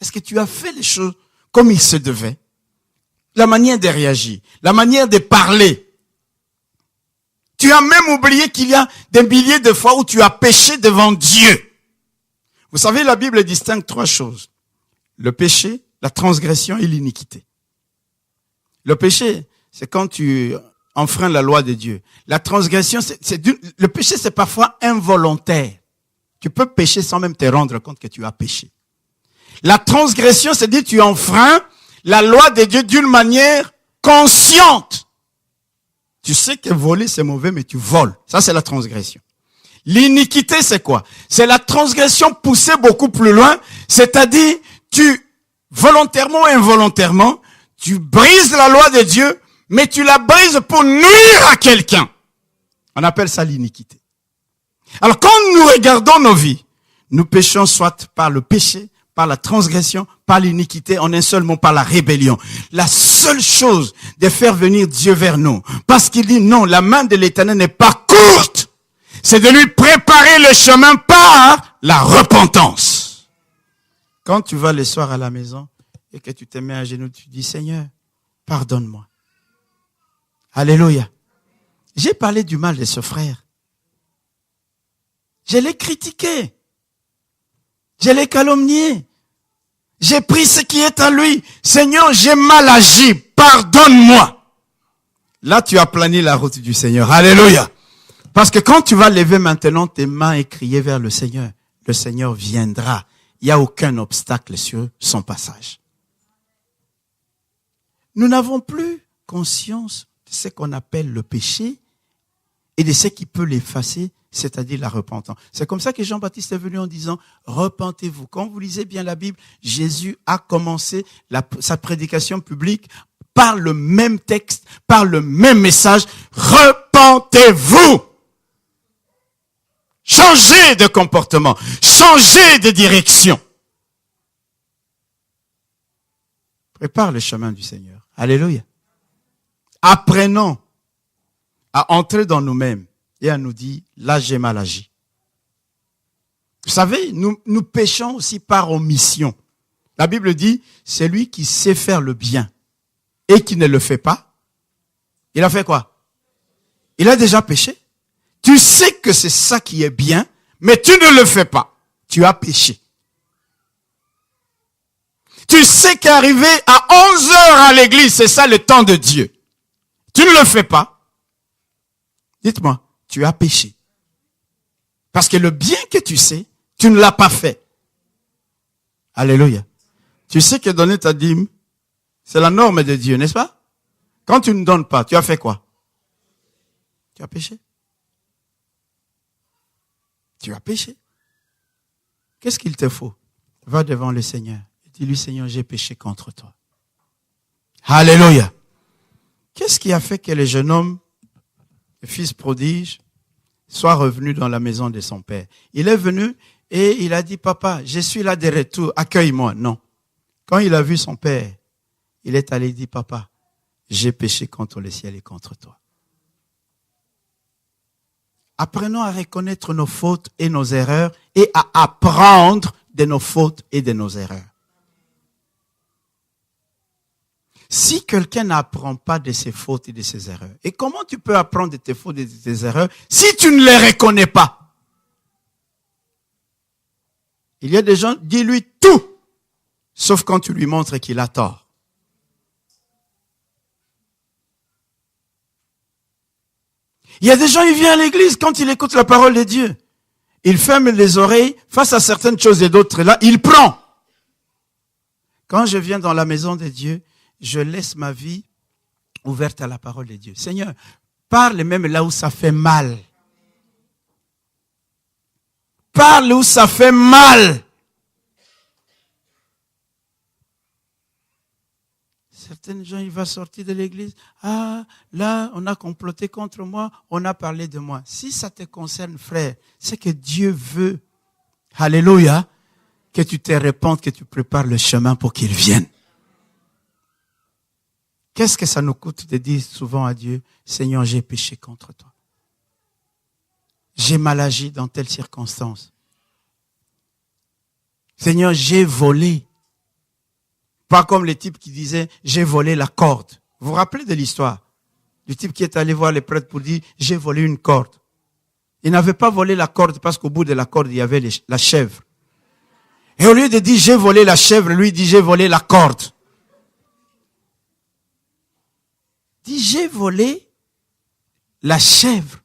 Est-ce que tu as fait les choses comme il se devait? La manière de réagir, la manière de parler. Tu as même oublié qu'il y a des milliers de fois où tu as péché devant Dieu. Vous savez, la Bible distingue 3 choses. Le péché, la transgression et l'iniquité. Le péché, c'est quand tu enfreins la loi de Dieu. La transgression, le péché, c'est parfois involontaire. Tu peux pécher sans même te rendre compte que tu as péché. La transgression, c'est-à-dire tu enfreins la loi de Dieu d'une manière consciente. Tu sais que voler, c'est mauvais, mais tu voles. Ça, c'est la transgression. L'iniquité, c'est quoi? C'est la transgression poussée beaucoup plus loin, c'est-à-dire volontairement ou involontairement, tu brises la loi de Dieu, mais tu la brises pour nuire à quelqu'un. On appelle ça l'iniquité. Alors quand nous regardons nos vies, nous péchons soit par le péché, par la transgression, par l'iniquité, en un seul mot, par la rébellion. La seule chose de faire venir Dieu vers nous, parce qu'il dit non, la main de l'Éternel n'est pas courte, c'est de lui préparer le chemin par la repentance. Quand tu vas le soir à la maison et que tu te mets à genoux, tu dis Seigneur, pardonne-moi. Alléluia. J'ai parlé du mal de ce frère. Je l'ai critiqué. Je l'ai calomnié. J'ai pris ce qui est à lui. Seigneur, j'ai mal agi. Pardonne-moi. Là, tu as plané la route du Seigneur. Alléluia. Parce que quand tu vas lever maintenant tes mains et crier vers le Seigneur viendra. Il n'y a aucun obstacle sur son passage. Nous n'avons plus conscience de ce qu'on appelle le péché et de ce qui peut l'effacer, c'est-à-dire la repentance. C'est comme ça que Jean-Baptiste est venu en disant, repentez-vous. Quand vous lisez bien la Bible, Jésus a commencé sa prédication publique par le même texte, par le même message, repentez-vous. Changez de comportement, changez de direction. Prépare le chemin du Seigneur. Alléluia. Apprenons à entrer dans nous-mêmes et à nous dire, là j'ai mal agi. Vous savez, nous péchons aussi par omission. La Bible dit, celui qui sait faire le bien et qui ne le fait pas, il a fait quoi? Il a déjà péché. Tu sais que c'est ça qui est bien, mais tu ne le fais pas. Tu as péché. Tu sais qu'arriver à 11 heures à l'église, c'est ça le temps de Dieu. Tu ne le fais pas. Dites-moi, tu as péché. Parce que le bien que tu sais, tu ne l'as pas fait. Alléluia. Tu sais que donner ta dîme, c'est la norme de Dieu, n'est-ce pas? Quand tu ne donnes pas, tu as fait quoi? Tu as péché. Tu as péché. Qu'est-ce qu'il te faut? Va devant le Seigneur. Dis-lui, Seigneur, j'ai péché contre toi. Alléluia. Qu'est-ce qui a fait que le jeune homme, le fils prodige, soit revenu dans la maison de son père? Il est venu et il a dit, papa, je suis là de retour, accueille-moi. Non. Quand il a vu son père, il est allé dire, papa, j'ai péché contre le ciel et contre toi. Apprenons à reconnaître nos fautes et nos erreurs et à apprendre de nos fautes et de nos erreurs. Si quelqu'un n'apprend pas de ses fautes et de ses erreurs, et comment tu peux apprendre de tes fautes et de tes erreurs si tu ne les reconnais pas? Il y a des gens, dis-lui tout, sauf quand tu lui montres qu'il a tort. Il y a des gens, ils viennent à l'église quand il écoute la parole de Dieu. Il ferme les oreilles face à certaines choses et d'autres. Là, il prend. Quand je viens dans la maison de Dieu, je laisse ma vie ouverte à la parole de Dieu. Seigneur, parle même là où ça fait mal. Parle où ça fait mal. Certains gens, ils vont sortir de l'église. Ah, là, on a comploté contre moi, on a parlé de moi. Si ça te concerne, frère, c'est que Dieu veut, alléluia, que tu te répandes, que tu prépares le chemin pour qu'il vienne. Qu'est-ce que ça nous coûte de dire souvent à Dieu, Seigneur, j'ai péché contre toi. J'ai mal agi dans telle circonstance. Seigneur, j'ai volé. Pas comme les types qui disaient, j'ai volé la corde. Vous vous rappelez de l'histoire Du type qui est allé voir les prêtres pour dire, j'ai volé une corde. Il n'avait pas volé la corde parce qu'au bout de la corde, il y avait la chèvre. Et au lieu de dire, j'ai volé la chèvre, lui dit, j'ai volé la corde. Il dit, j'ai volé la chèvre.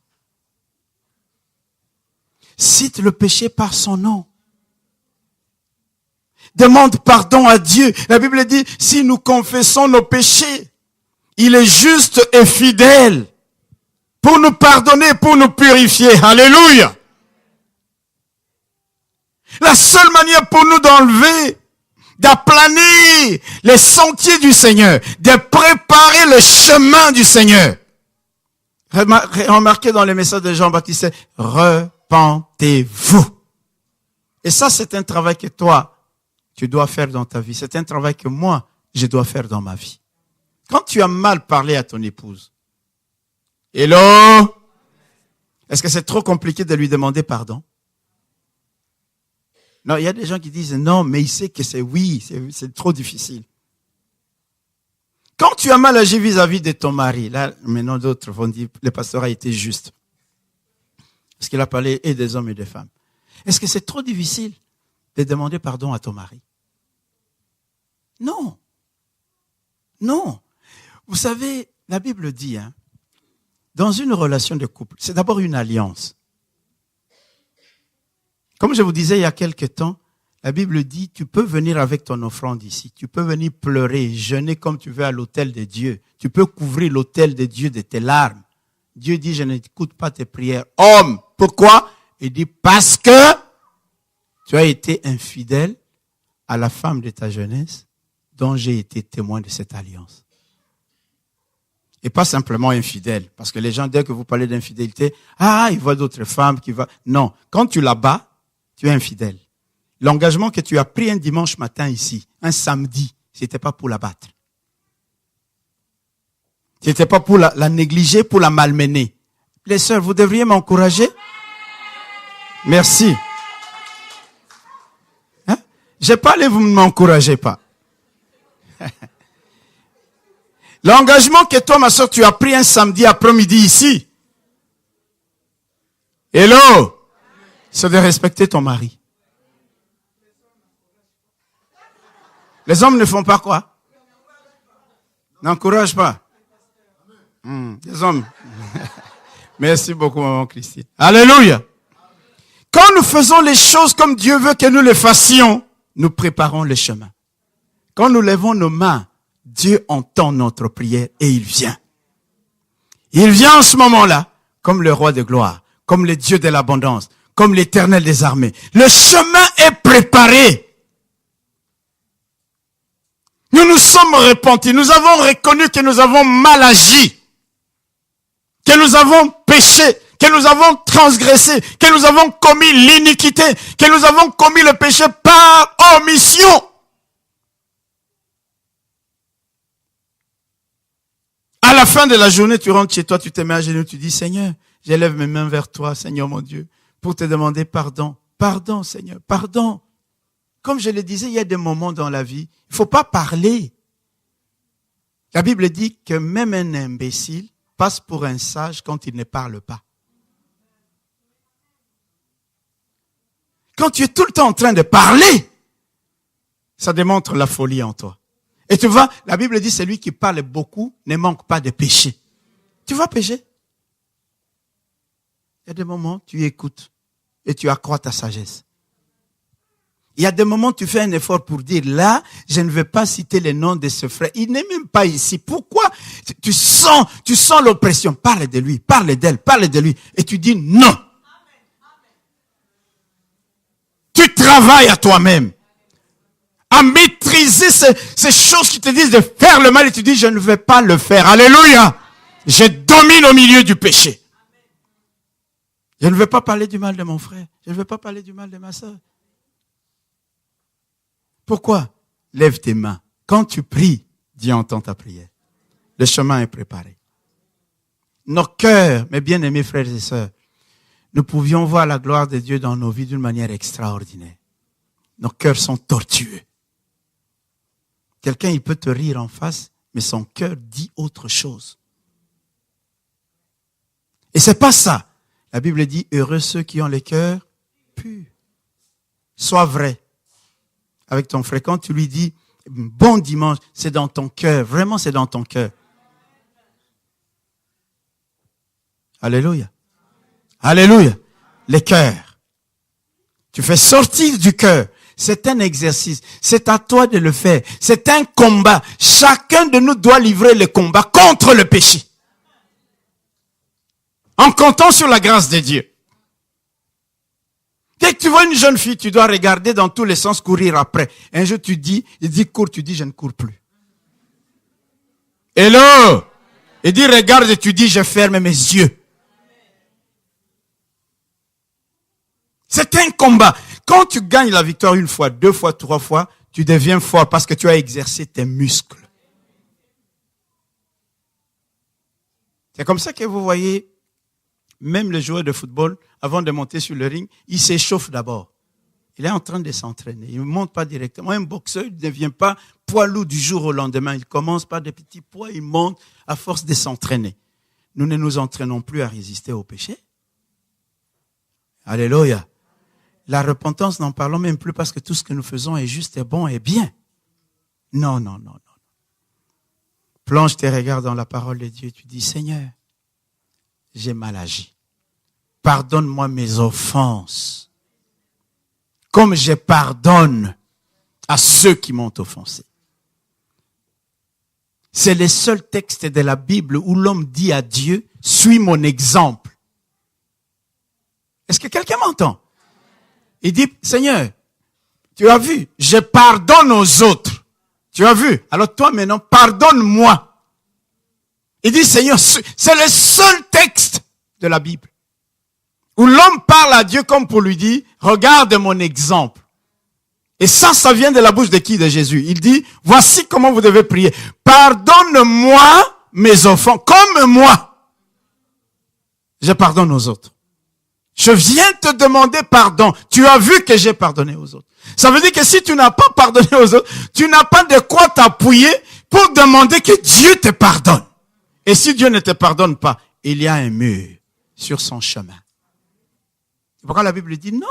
Cite le péché par son nom. Demande pardon à Dieu. La Bible dit, si nous confessons nos péchés, il est juste et fidèle pour nous pardonner, pour nous purifier. Alléluia. La seule manière pour nous d'enlever, d'aplanir les sentiers du Seigneur, de préparer le chemin du Seigneur. Remarquez dans les messages de Jean-Baptiste, repentez-vous. Et ça, c'est un travail que toi, tu dois faire dans ta vie. C'est un travail que moi, je dois faire dans ma vie. Quand tu as mal parlé à ton épouse, hello, est-ce que c'est trop compliqué de lui demander pardon? Non, il y a des gens qui disent non, mais il sait que c'est oui, c'est trop difficile. Quand tu as mal agi vis-à-vis de ton mari, là, maintenant d'autres vont dire, le pasteur a été juste. Parce qu'il a parlé et des hommes et des femmes. Est-ce que c'est trop difficile de demander pardon à ton mari? Non. Non. Vous savez, la Bible dit, dans une relation de couple, c'est d'abord une alliance. Comme je vous disais il y a quelque temps, la Bible dit, tu peux venir avec ton offrande ici. Tu peux venir pleurer, jeûner comme tu veux à l'autel de Dieu. Tu peux couvrir l'autel de Dieu de tes larmes. Dieu dit, je n'écoute pas tes prières. Homme, pourquoi? Il dit, parce que tu as été infidèle à la femme de ta jeunesse dont j'ai été témoin de cette alliance. Et pas simplement infidèle. Parce que les gens, dès que vous parlez d'infidélité, ils voient d'autres femmes qui vont... Non, quand tu la bats, tu es infidèle. L'engagement que tu as pris un dimanche matin ici, un samedi, c'était pas pour la battre. C'était pas pour la négliger, pour la malmener. Les sœurs, vous devriez m'encourager. Merci. J'ai pas allé, vous ne m'encouragez pas. L'engagement que toi, ma soeur, tu as pris un samedi après-midi ici. Hello. C'est de respecter ton mari. Les hommes ne font pas quoi? N'encouragent pas. Les hommes. Merci beaucoup, maman Christine. Alléluia. Quand nous faisons les choses comme Dieu veut que nous les fassions, nous préparons le chemin. Quand nous lèvons nos mains, Dieu entend notre prière et il vient. Il vient en ce moment-là, comme le roi de gloire, comme le Dieu de l'abondance, comme l'Éternel des armées. Le chemin est préparé. Nous nous sommes repentis. Nous avons reconnu que nous avons mal agi, que nous avons péché, que nous avons transgressé, que nous avons commis l'iniquité, que nous avons commis le péché par omission. À la fin de la journée, tu rentres chez toi, tu te mets à genoux, tu dis, Seigneur, j'élève mes mains vers toi, Seigneur mon Dieu, pour te demander pardon. Pardon, Seigneur, pardon. Comme je le disais, il y a des moments dans la vie, il ne faut pas parler. La Bible dit que même un imbécile passe pour un sage quand il ne parle pas. Quand tu es tout le temps en train de parler, ça démontre la folie en toi. Et tu vois, la Bible dit, celui qui parle beaucoup ne manque pas de péché. Tu vas pécher. Il y a des moments, tu écoutes et tu accrois ta sagesse. Il y a des moments, tu fais un effort pour dire, là, je ne vais pas citer le nom de ce frère. Il n'est même pas ici. Pourquoi? Tu sens l'oppression. Parle de lui, parle d'elle, parle de lui. Et tu dis non. Tu travailles à toi-même. À maîtriser ces choses qui te disent de faire le mal et tu dis, je ne vais pas le faire. Alléluia. Je domine au milieu du péché. Je ne veux pas parler du mal de mon frère. Je ne veux pas parler du mal de ma soeur. Pourquoi? Lève tes mains. Quand tu pries, Dieu entend ta prière. Le chemin est préparé. Nos cœurs, mes bien-aimés frères et sœurs, nous pouvions voir la gloire de Dieu dans nos vies d'une manière extraordinaire. Nos cœurs sont tortueux. Quelqu'un, il peut te rire en face, mais son cœur dit autre chose. Et c'est pas ça. La Bible dit, heureux ceux qui ont les cœurs purs. Sois vrai. Avec ton frère, quand tu lui dis, bon dimanche, c'est dans ton cœur. Vraiment, c'est dans ton cœur. Alléluia. Alléluia. Les cœurs. Tu fais sortir du cœur. C'est un exercice. C'est à toi de le faire. C'est un combat. Chacun de nous doit livrer le combat contre le péché. En comptant sur la grâce de Dieu. Dès que tu vois une jeune fille, tu dois regarder dans tous les sens, courir après. Un jour, tu dis, il dit cours, tu dis je ne cours plus. Hello! Il dit regarde et tu dis je ferme mes yeux. C'est un combat. Quand tu gagnes la victoire une fois, deux fois, trois fois, tu deviens fort parce que tu as exercé tes muscles. C'est comme ça que vous voyez, même le joueur de football, avant de monter sur le ring, il s'échauffe d'abord. Il est en train de s'entraîner. Il ne monte pas directement. Un boxeur ne devient pas poids lourd du jour au lendemain. Il commence par des petits poids, il monte à force de s'entraîner. Nous ne nous entraînons plus à résister au péché. Alléluia. La repentance, n'en parlons même plus parce que tout ce que nous faisons est juste et bon et bien. Non, non, non, non. Plonge tes regards dans la parole de Dieu. Tu dis, Seigneur, j'ai mal agi. Pardonne-moi mes offenses. Comme je pardonne à ceux qui m'ont offensé. C'est le seul texte de la Bible où l'homme dit à Dieu, suis mon exemple. Est-ce que quelqu'un m'entend? Il dit, Seigneur, tu as vu, je pardonne aux autres. Tu as vu? Alors toi maintenant, pardonne-moi. Il dit, Seigneur, c'est le seul texte de la Bible où l'homme parle à Dieu comme pour lui dire, regarde mon exemple. Et ça vient de la bouche de qui? De Jésus. Il dit, voici comment vous devez prier. Pardonne-moi mes offenses, comme moi. Je pardonne aux autres. Je viens te demander pardon. Tu as vu que j'ai pardonné aux autres. Ça veut dire que si tu n'as pas pardonné aux autres, tu n'as pas de quoi t'appuyer pour demander que Dieu te pardonne. Et si Dieu ne te pardonne pas, il y a un mur sur son chemin. C'est pourquoi la Bible dit non,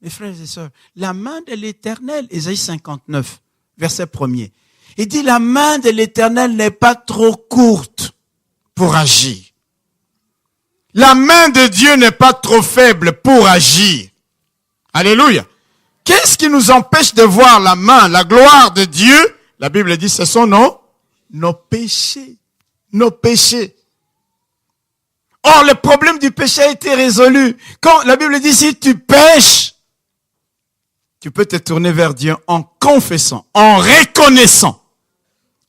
mes frères et sœurs. La main de l'Éternel, Ésaïe 59, verset 1er. Il dit la main de l'Éternel n'est pas trop courte pour agir. La main de Dieu n'est pas trop faible pour agir. Alléluia. Qu'est-ce qui nous empêche de voir la main, la gloire de Dieu? La Bible dit, ce sont nos péchés. Nos péchés. Or, le problème du péché a été résolu. Quand la Bible dit, si tu pêches, tu peux te tourner vers Dieu en confessant, en reconnaissant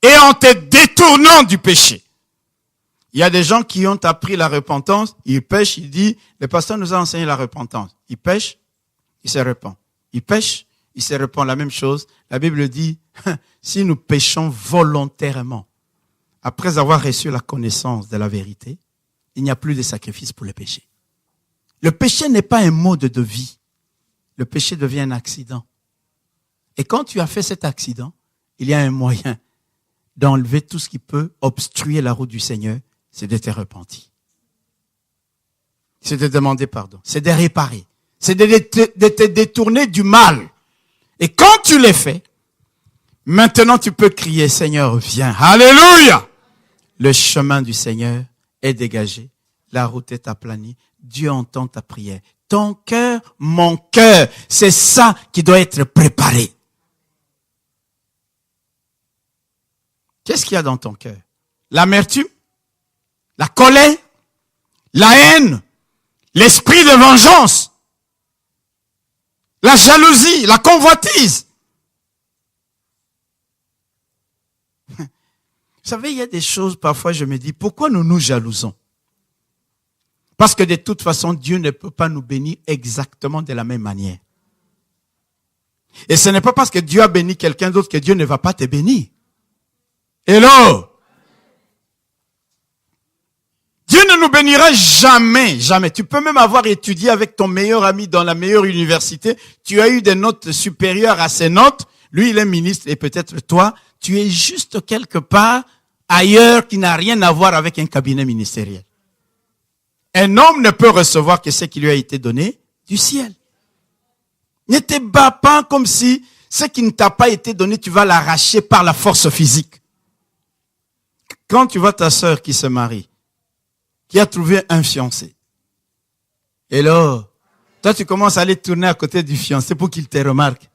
et en te détournant du péché. Il y a des gens qui ont appris la repentance, ils pêchent, il dit, le pasteur nous a enseigné la repentance. Il pêche, il se repent. Il pêche, il se repent. La même chose. La Bible dit, si nous péchons volontairement, après avoir reçu la connaissance de la vérité, il n'y a plus de sacrifice pour le péché. Le péché n'est pas un mode de vie. Le péché devient un accident. Et quand tu as fait cet accident, il y a un moyen d'enlever tout ce qui peut obstruer la route du Seigneur, c'est de te repentir. C'est de demander pardon. C'est de réparer. C'est de te détourner du mal. Et quand tu l'as fait, maintenant tu peux crier, Seigneur, viens. Alléluia! Le chemin du Seigneur est dégagé. La route est aplanie. Dieu entend ta prière. Ton cœur, mon cœur, c'est ça qui doit être préparé. Qu'est-ce qu'il y a dans ton cœur? L'amertume? La colère? La haine? L'esprit de vengeance? La jalousie? La convoitise? Vous savez, il y a des choses, parfois je me dis, pourquoi nous nous jalousons? Parce que de toute façon, Dieu ne peut pas nous bénir exactement de la même manière. Et ce n'est pas parce que Dieu a béni quelqu'un d'autre que Dieu ne va pas te bénir. Hello! Dieu ne nous bénira jamais, jamais. Tu peux même avoir étudié avec ton meilleur ami dans la meilleure université. Tu as eu des notes supérieures à ses notes. Lui, il est ministre et peut-être toi, tu es juste quelque part ailleurs qui n'a rien à voir avec un cabinet ministériel. Un homme ne peut recevoir que ce qui lui a été donné du ciel. Ne te bats pas comme si ce qui ne t'a pas été donné, tu vas l'arracher par la force physique. Quand tu vois ta sœur qui se marie, qui a trouvé un fiancé, et là, toi tu commences à aller tourner à côté du fiancé pour qu'il te remarque.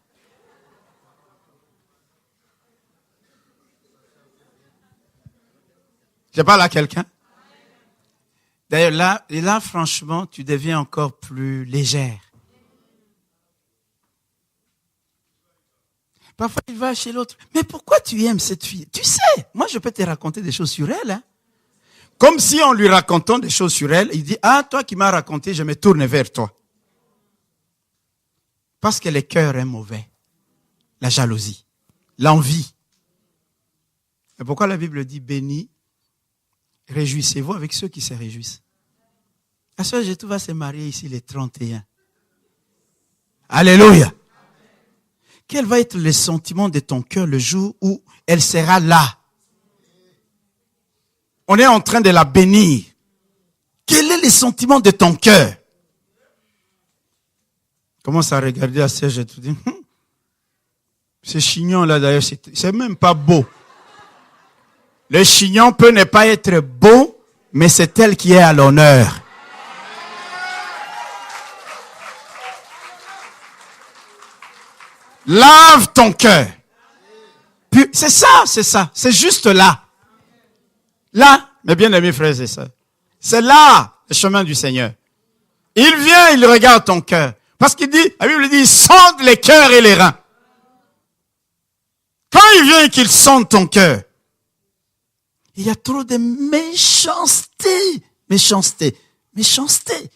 Je parle à quelqu'un. D'ailleurs, là, franchement, tu deviens encore plus légère. Parfois, il va chez l'autre. Mais pourquoi tu aimes cette fille? Tu sais, moi, je peux te raconter des choses sur elle. Hein? Comme si en lui racontant des choses sur elle, il dit, ah, toi qui m'as raconté, je me tourne vers toi. Parce que le cœur est mauvais. La jalousie, l'envie. Et pourquoi la Bible dit, béni, réjouissez-vous avec ceux qui se réjouissent. La sœur Gétou va se marier ici les 31. Alléluia. Quel va être le sentiment de ton cœur le jour où elle sera là? On est en train de la bénir. Quel est le sentiment de ton cœur? Commence à regarder à Serge et tout dit, ce chignon là d'ailleurs, c'est même pas beau. Le chignon peut ne pas être beau, mais c'est elle qui est à l'honneur. Lave ton cœur. C'est ça. C'est juste là. Là, mes bien-aimés frères et sœurs, c'est là le chemin du Seigneur. Il vient, il regarde ton cœur. Parce qu'il dit, la Bible dit, il sonde les cœurs et les reins. Quand il vient qu'il sonde ton cœur, il y a trop de méchanceté. Méchanceté. Vous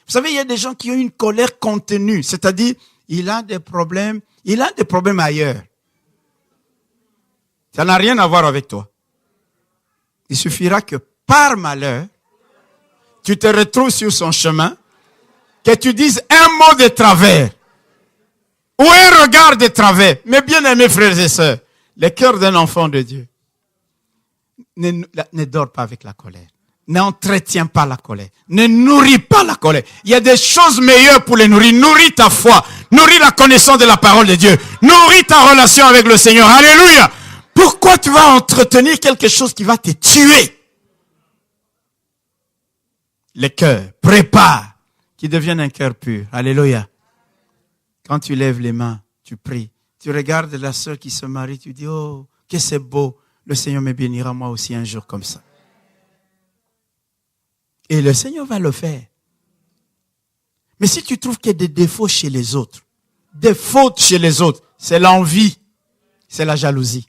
savez, il y a des gens qui ont une colère contenue. C'est-à-dire, il a des problèmes ailleurs. Ça n'a rien à voir avec toi. Il suffira que par malheur, tu te retrouves sur son chemin, que tu dises un mot de travers, ou un regard de travers. Mais bien aimés frères et sœurs, le cœur d'un enfant de Dieu ne dort pas avec la colère. N'entretiens pas la colère. Ne nourris pas la colère. Il y a des choses meilleures pour les nourrir. Nourris ta foi. Nourris la connaissance de la parole de Dieu. Nourris ta relation avec le Seigneur. Alléluia. Pourquoi tu vas entretenir quelque chose qui va te tuer? Le cœur, prépare, qu'il devienne un cœur pur. Alléluia. Quand tu lèves les mains, tu pries. Tu regardes la sœur qui se marie, tu dis, oh, que c'est beau. Le Seigneur me bénira moi aussi un jour comme ça. Et le Seigneur va le faire. Mais si tu trouves qu'il y a des défauts chez les autres, des fautes chez les autres, c'est l'envie, c'est la jalousie.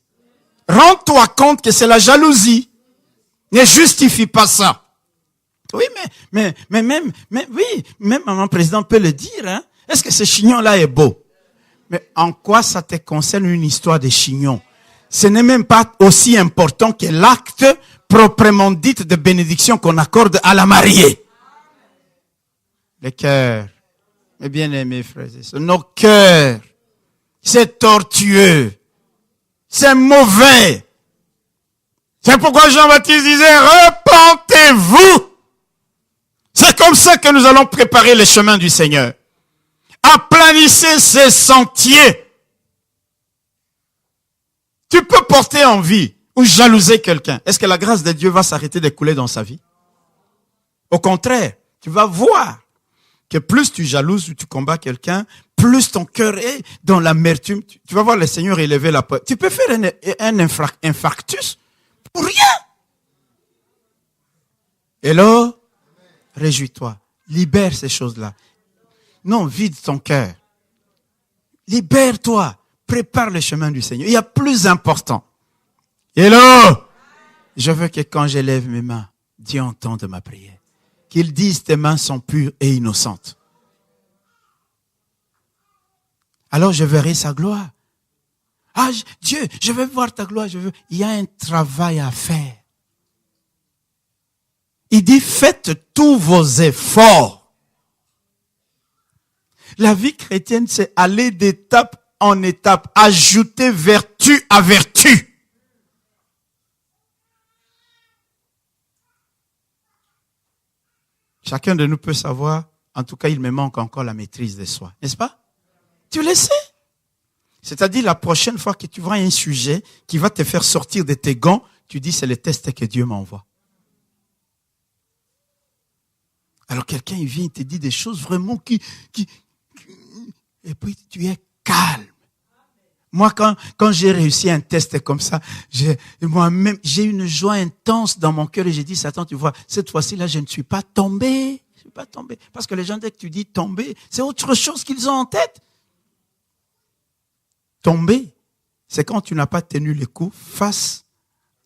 Rends-toi compte que c'est la jalousie. Ne justifie pas ça. Oui, mais même un président peut le dire. Hein? Est-ce que ce chignon-là est beau? Mais en quoi ça te concerne une histoire de chignon? Ce n'est même pas aussi important que l'acte proprement dit de bénédiction qu'on accorde à la mariée. Le cœur, mes bien-aimés frères et sœurs, nos cœurs, c'est tortueux, c'est mauvais. C'est pourquoi Jean-Baptiste disait, repentez-vous. C'est comme ça que nous allons préparer le chemin du Seigneur. Aplanissez ces sentiers. Tu peux porter envie ou jalouser quelqu'un. Est-ce que la grâce de Dieu va s'arrêter de couler dans sa vie? Au contraire, tu vas voir que plus tu jalouses ou tu combats quelqu'un, plus ton cœur est dans l'amertume. Tu vas voir le Seigneur élever la porte. Tu peux faire un infarctus pour rien. Et là, réjouis-toi. Libère ces choses-là. Non, vide ton cœur. Libère-toi. Prépare le chemin du Seigneur. Il y a plus important. Et là, je veux que quand j'élève mes mains, Dieu entende ma prière. Qu'il dise tes mains sont pures et innocentes. Alors je verrai sa gloire. Ah, Dieu, je veux voir ta gloire. Il y a un travail à faire. Il dit, faites tous vos efforts. La vie chrétienne, c'est aller d'étape en étape, ajouter vertu à vertu. Chacun de nous peut savoir, en tout cas, il me manque encore la maîtrise de soi. N'est-ce pas? Tu le sais. C'est-à-dire, la prochaine fois que tu vois un sujet qui va te faire sortir de tes gants, tu dis, c'est le test que Dieu m'envoie. Alors, quelqu'un, il vient, il te dit des choses vraiment et puis, tu es calme. Moi, quand j'ai réussi un test comme ça, moi-même, j'ai une joie intense dans mon cœur et j'ai dit, Satan, tu vois, cette fois-ci, là, je ne suis pas tombé. Je ne suis pas tombé. Parce que les gens, dès que tu dis tomber, c'est autre chose qu'ils ont en tête. Tomber, c'est quand tu n'as pas tenu le coup face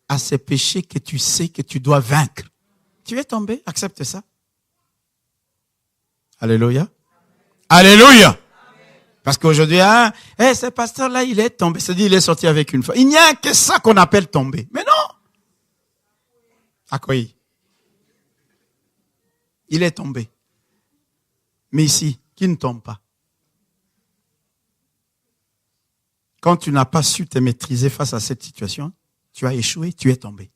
à ces péchés que tu sais que tu dois vaincre. Tu es tombé, accepte ça. Alléluia. Alléluia. Parce qu'aujourd'hui, ce pasteur-là, il est tombé. C'est-à-dire, il est sorti avec une femme. Il n'y a que ça qu'on appelle tomber. Mais non. À quoi il est tombé. Mais ici, qui ne tombe pas? Quand tu n'as pas su te maîtriser face à cette situation, tu as échoué, tu es tombé.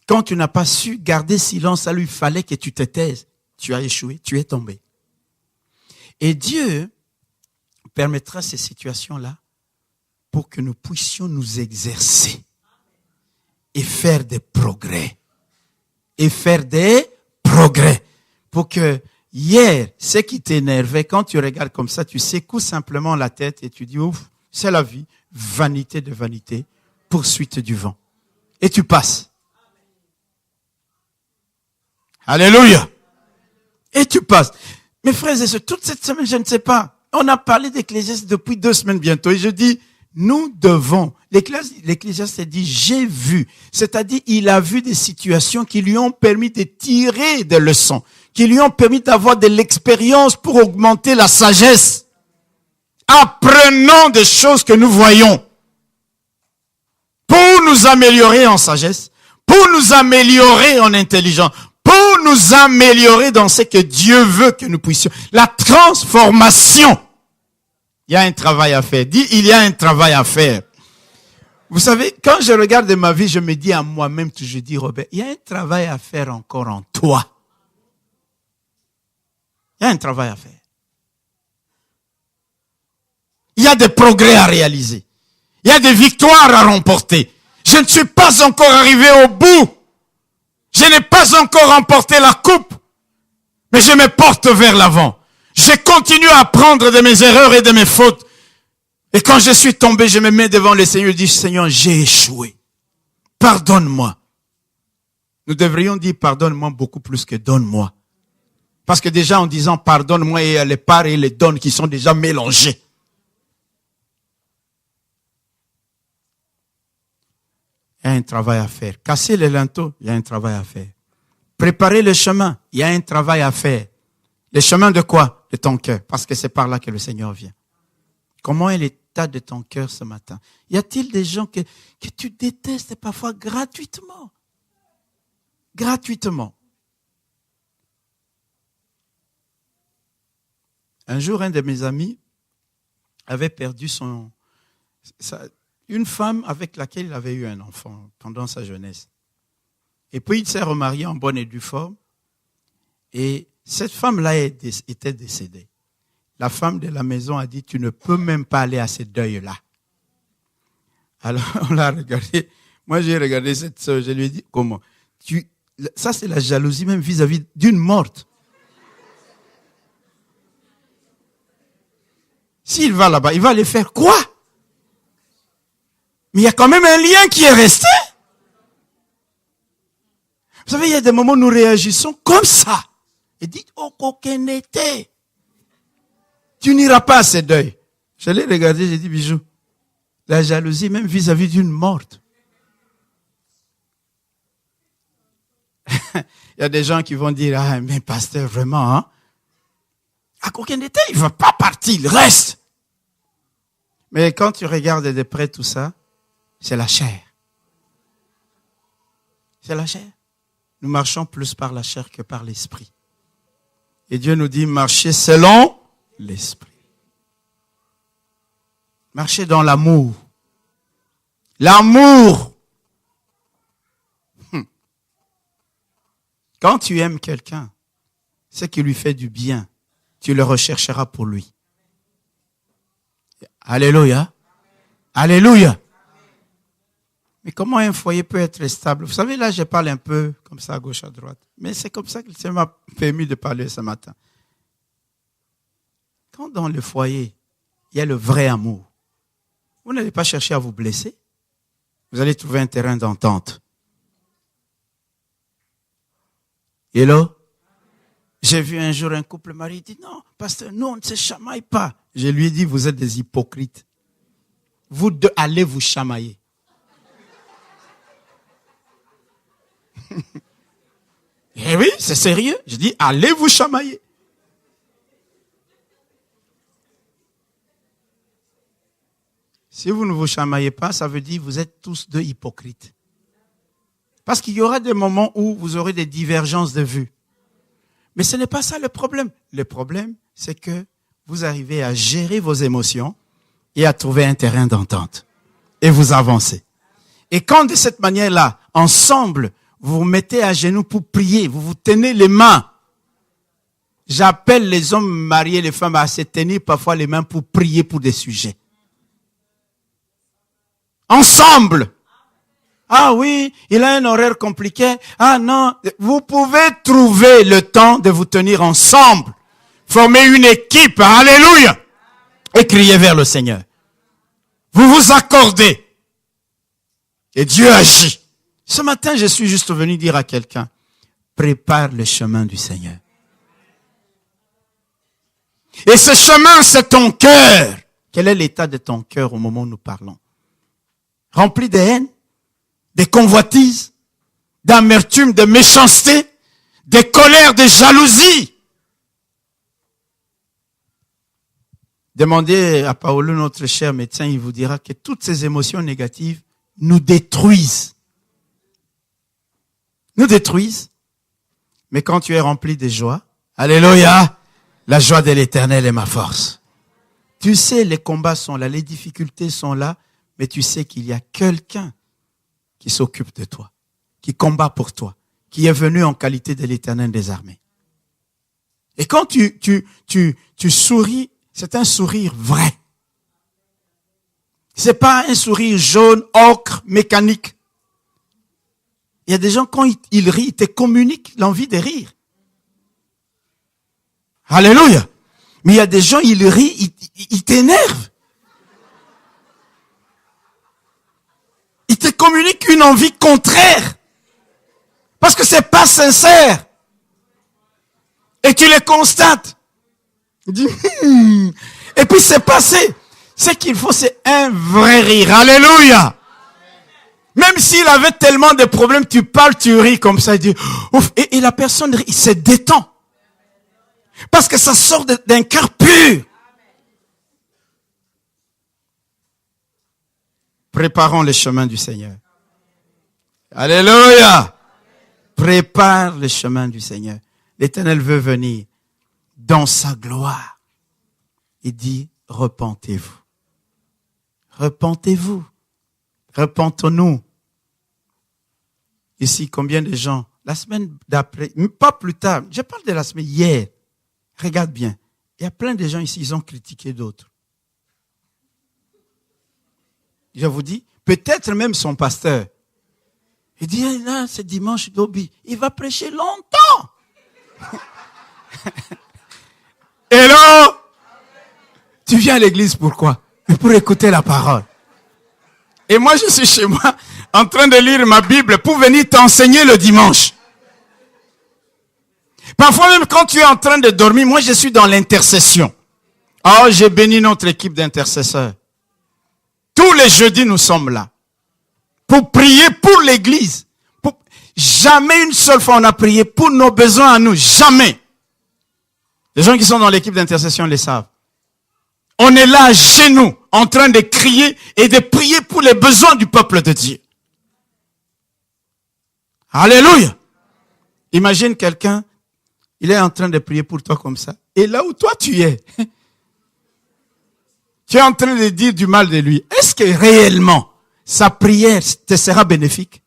Quand tu n'as pas su garder silence, ça lui fallait que tu te taises. Tu as échoué, tu es tombé. Et Dieu permettra ces situations-là pour que nous puissions nous exercer et faire des progrès. Et faire des progrès. Pour que hier, ce qui t'énervait, quand tu regardes comme ça, tu secoues simplement la tête et tu dis, ouf, c'est la vie, vanité de vanité, poursuite du vent. Et tu passes. Alléluia. Et tu passes. Mes frères et sœurs, toute cette semaine, je ne sais pas. On a parlé d'Ecclésiaste depuis 2 semaines bientôt. Et je dis, nous devons. L'Ecclésiaste dit, j'ai vu. C'est-à-dire, il a vu des situations qui lui ont permis de tirer des leçons, qui lui ont permis d'avoir de l'expérience pour augmenter la sagesse. Apprenons des choses que nous voyons. Pour nous améliorer en sagesse, pour nous améliorer en intelligence, pour nous améliorer dans ce que Dieu veut que nous puissions. La transformation. Il y a un travail à faire. Dis, il y a un travail à faire. Vous savez, quand je regarde ma vie, je me dis à moi-même, je dis, Robert, il y a un travail à faire encore en toi. Il y a un travail à faire. Il y a des progrès à réaliser. Il y a des victoires à remporter. Je ne suis pas encore arrivé au bout. Je n'ai pas encore remporté la coupe. Mais je me porte vers l'avant. Je continue à apprendre de mes erreurs et de mes fautes. Et quand je suis tombé, je me mets devant le Seigneur et dis, Seigneur, j'ai échoué. Pardonne-moi. Nous devrions dire pardonne-moi beaucoup plus que donne-moi. Parce que déjà en disant pardonne-moi, il y a les parts et les donnes qui sont déjà mélangées. Il y a un travail à faire. Casser les linteaux, il y a un travail à faire. Préparer le chemin, il y a un travail à faire. Le chemin de quoi? De ton cœur. Parce que c'est par là que le Seigneur vient. Comment est l'état de ton cœur ce matin? Y a-t-il des gens que tu détestes parfois gratuitement? Gratuitement. Un jour, un de mes amis avait perdu une femme avec laquelle il avait eu un enfant pendant sa jeunesse. Et puis, il s'est remarié en bonne et due forme. Et cette femme-là était décédée. La femme de la maison a dit, tu ne peux même pas aller à ce deuil-là. Alors, on l'a regardé. Moi, j'ai regardé cette sœur. Je lui ai dit, comment? Ça, c'est la jalousie même vis-à-vis d'une morte. S'il va là-bas, il va aller faire quoi? Mais il y a quand même un lien qui est resté. Vous savez, il y a des moments où nous réagissons comme ça. Et dites, oh, coquin était. Tu n'iras pas à ce deuil. Je l'ai regardé, j'ai dit, bijou, la jalousie, même vis-à-vis d'une morte. Il y a des gens qui vont dire, ah, mais pasteur, vraiment, hein? À coquin était, il ne va pas partir, il reste. Mais quand tu regardes de près tout ça, c'est la chair. C'est la chair. Nous marchons plus par la chair que par l'esprit. Et Dieu nous dit, marchez selon l'esprit. Marchez dans l'amour. L'amour. Quand tu aimes quelqu'un, ce qui lui fait du bien, tu le rechercheras pour lui. Alléluia. Alléluia. Mais comment un foyer peut être stable? Vous savez, là, je parle un peu comme ça, à gauche, à droite. Mais c'est comme ça que ça m'a permis de parler ce matin. Quand dans le foyer, il y a le vrai amour, vous n'allez pas chercher à vous blesser. Vous allez trouver un terrain d'entente. Et là, j'ai vu un jour un couple marié dit, non, pasteur, nous, on ne se chamaille pas. Je lui ai dit, vous êtes des hypocrites. Vous deux allez vous chamailler. Eh oui, c'est sérieux. Je dis, allez vous chamailler. Si vous ne vous chamaillez pas, ça veut dire que vous êtes tous deux hypocrites. Parce qu'il y aura des moments où vous aurez des divergences de vues. Mais ce n'est pas ça le problème. Le problème, c'est que vous arrivez à gérer vos émotions et à trouver un terrain d'entente. Et vous avancez. Et quand de cette manière-là, ensemble, vous vous mettez à genoux pour prier, vous vous tenez les mains. J'appelle les hommes mariés, les femmes à se tenir parfois les mains pour prier pour des sujets. Ensemble. Ah oui, il a un horaire compliqué. Ah non, vous pouvez trouver le temps de vous tenir ensemble. Former une équipe. Alléluia. Et crier vers le Seigneur. Vous vous accordez. Et Dieu agit. Ce matin, je suis juste venu dire à quelqu'un, prépare le chemin du Seigneur. Et ce chemin, c'est ton cœur. Quel est l'état de ton cœur au moment où nous parlons? Rempli de haine, de convoitises, d'amertume, de méchanceté, de colère, de jalousie. Demandez à Paolo, notre cher médecin, il vous dira que toutes ces émotions négatives nous détruisent. Nous détruisent. Mais quand tu es rempli de joie, alléluia, la joie de l'Éternel est ma force. Tu sais, les combats sont là, les difficultés sont là, mais tu sais qu'il y a quelqu'un qui s'occupe de toi, qui combat pour toi, qui est venu en qualité de l'Éternel des armées. Et quand tu souris, c'est un sourire vrai. C'est pas un sourire jaune, ocre, mécanique. Il y a des gens, quand ils rient, ils te communiquent l'envie de rire. Alléluia. Mais il y a des gens, ils rient, ils t'énervent. Ils te communiquent une envie contraire. Parce que c'est pas sincère. Et tu les constates. Tu dis, Et puis c'est passé. Ce qu'il faut, c'est un vrai rire. Alléluia. Même s'il avait tellement de problèmes, tu parles, tu ris comme ça. Il dit, ouf, et la personne rit, il se détend. Parce que ça sort d'un cœur pur. Préparons le chemin du Seigneur. Alléluia. Prépare le chemin du Seigneur. L'Éternel veut venir dans sa gloire. Il dit, repentez-vous. Repentez-vous. Repentons-nous. Ici, combien de gens, la semaine d'après, pas plus tard, je parle de la semaine hier. Regarde bien. Il y a plein de gens ici, ils ont critiqué d'autres. Je vous dis, peut-être même son pasteur. Il dit, là, c'est dimanche d'Obi. Il va prêcher longtemps. Et là, tu viens à l'église pourquoi? Pour écouter la parole. Et moi, je suis chez moi, en train de lire ma Bible pour venir t'enseigner le dimanche. Parfois même quand tu es en train de dormir, moi je suis dans l'intercession. Oh, j'ai béni notre équipe d'intercesseurs. Tous les jeudis, nous sommes là. Pour prier pour l'église. Jamais une seule fois on a prié pour nos besoins à nous. Jamais. Les gens qui sont dans l'équipe d'intercession le savent. On est là à genoux, en train de crier et de prier pour les besoins du peuple de Dieu. Alléluia. Imagine quelqu'un, il est en train de prier pour toi comme ça. Et là où toi tu es, tu es en train de dire du mal de lui. Est-ce que réellement, sa prière te sera bénéfique?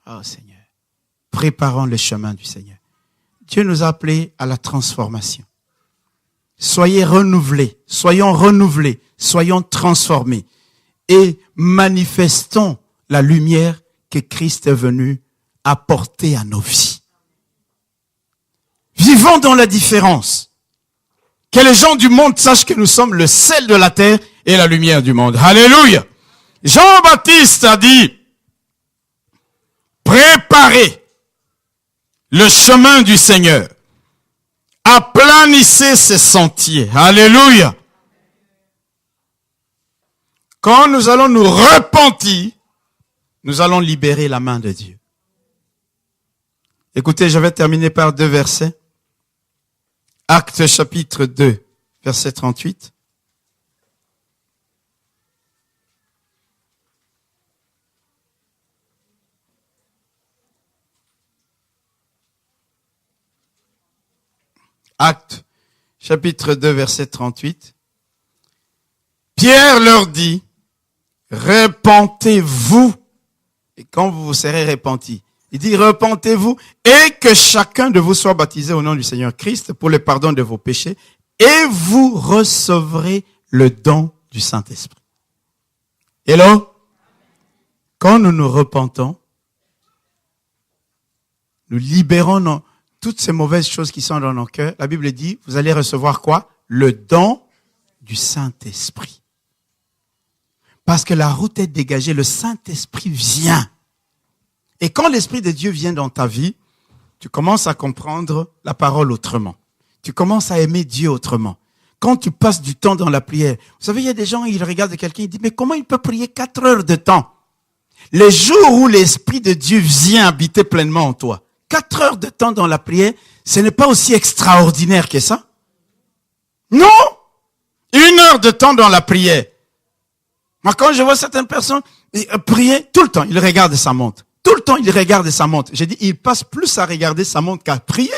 Oh Seigneur, préparons le chemin du Seigneur. Dieu nous a appelés à la transformation. Soyez renouvelés, soyons transformés et manifestons la lumière que Christ est venu apporter à nos vies. Vivons dans la différence. Que les gens du monde sachent que nous sommes le sel de la terre et la lumière du monde. Alléluia. Jean-Baptiste a dit, préparez le chemin du Seigneur. Aplanissez ses sentiers. Alléluia. Quand nous allons nous repentir, nous allons libérer la main de Dieu. Écoutez, je vais terminer par 2 versets. Actes chapitre 2, verset 38. Actes chapitre 2, verset 38. Pierre leur dit, repentez-vous, et quand vous vous serez repentis, il dit, repentez-vous, et que chacun de vous soit baptisé au nom du Seigneur Christ pour le pardon de vos péchés, et vous recevrez le don du Saint-Esprit. Hello? Quand nous nous repentons, nous libérons toutes ces mauvaises choses qui sont dans nos cœurs. La Bible dit, vous allez recevoir quoi? Le don du Saint-Esprit. Parce que la route est dégagée, le Saint-Esprit vient. Et quand l'Esprit de Dieu vient dans ta vie, tu commences à comprendre la parole autrement. Tu commences à aimer Dieu autrement. Quand tu passes du temps dans la prière, vous savez, il y a des gens, ils regardent quelqu'un, ils disent, mais comment il peut prier 4 heures de temps? Les jours où l'Esprit de Dieu vient habiter pleinement en toi, 4 heures de temps dans la prière, ce n'est pas aussi extraordinaire que ça. Non! 1 heure de temps dans la prière. Moi, quand je vois certaines personnes prier, tout le temps, ils regardent sa montre. Tout le temps, il regarde sa montre. J'ai dit, il passe plus à regarder sa montre qu'à prier.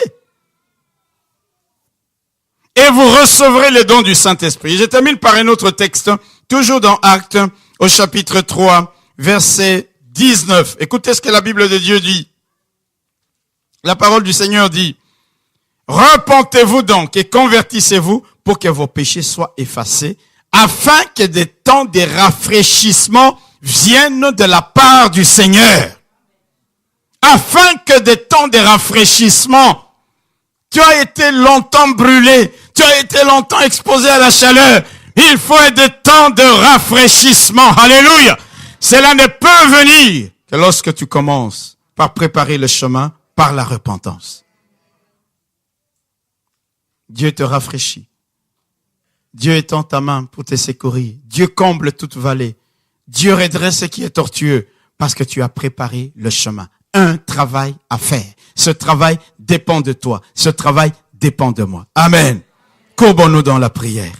Et vous recevrez le don du Saint-Esprit. Je termine par un autre texte, toujours dans Actes, au chapitre 3, verset 19. Écoutez ce que la Bible de Dieu dit. La parole du Seigneur dit, repentez-vous donc et convertissez-vous pour que vos péchés soient effacés, afin que des temps de rafraîchissement viennent de la part du Seigneur. Afin que des temps de rafraîchissement, tu as été longtemps brûlé, tu as été longtemps exposé à la chaleur, il faut des temps de rafraîchissement. Alléluia. Cela ne peut venir que lorsque tu commences par préparer le chemin par la repentance. Dieu te rafraîchit. Dieu étend ta main pour te secourir. Dieu comble toute vallée. Dieu redresse ce qui est tortueux parce que tu as préparé le chemin. Un travail à faire. Ce travail dépend de toi. Ce travail dépend de moi. Amen. Courbons-nous dans la prière.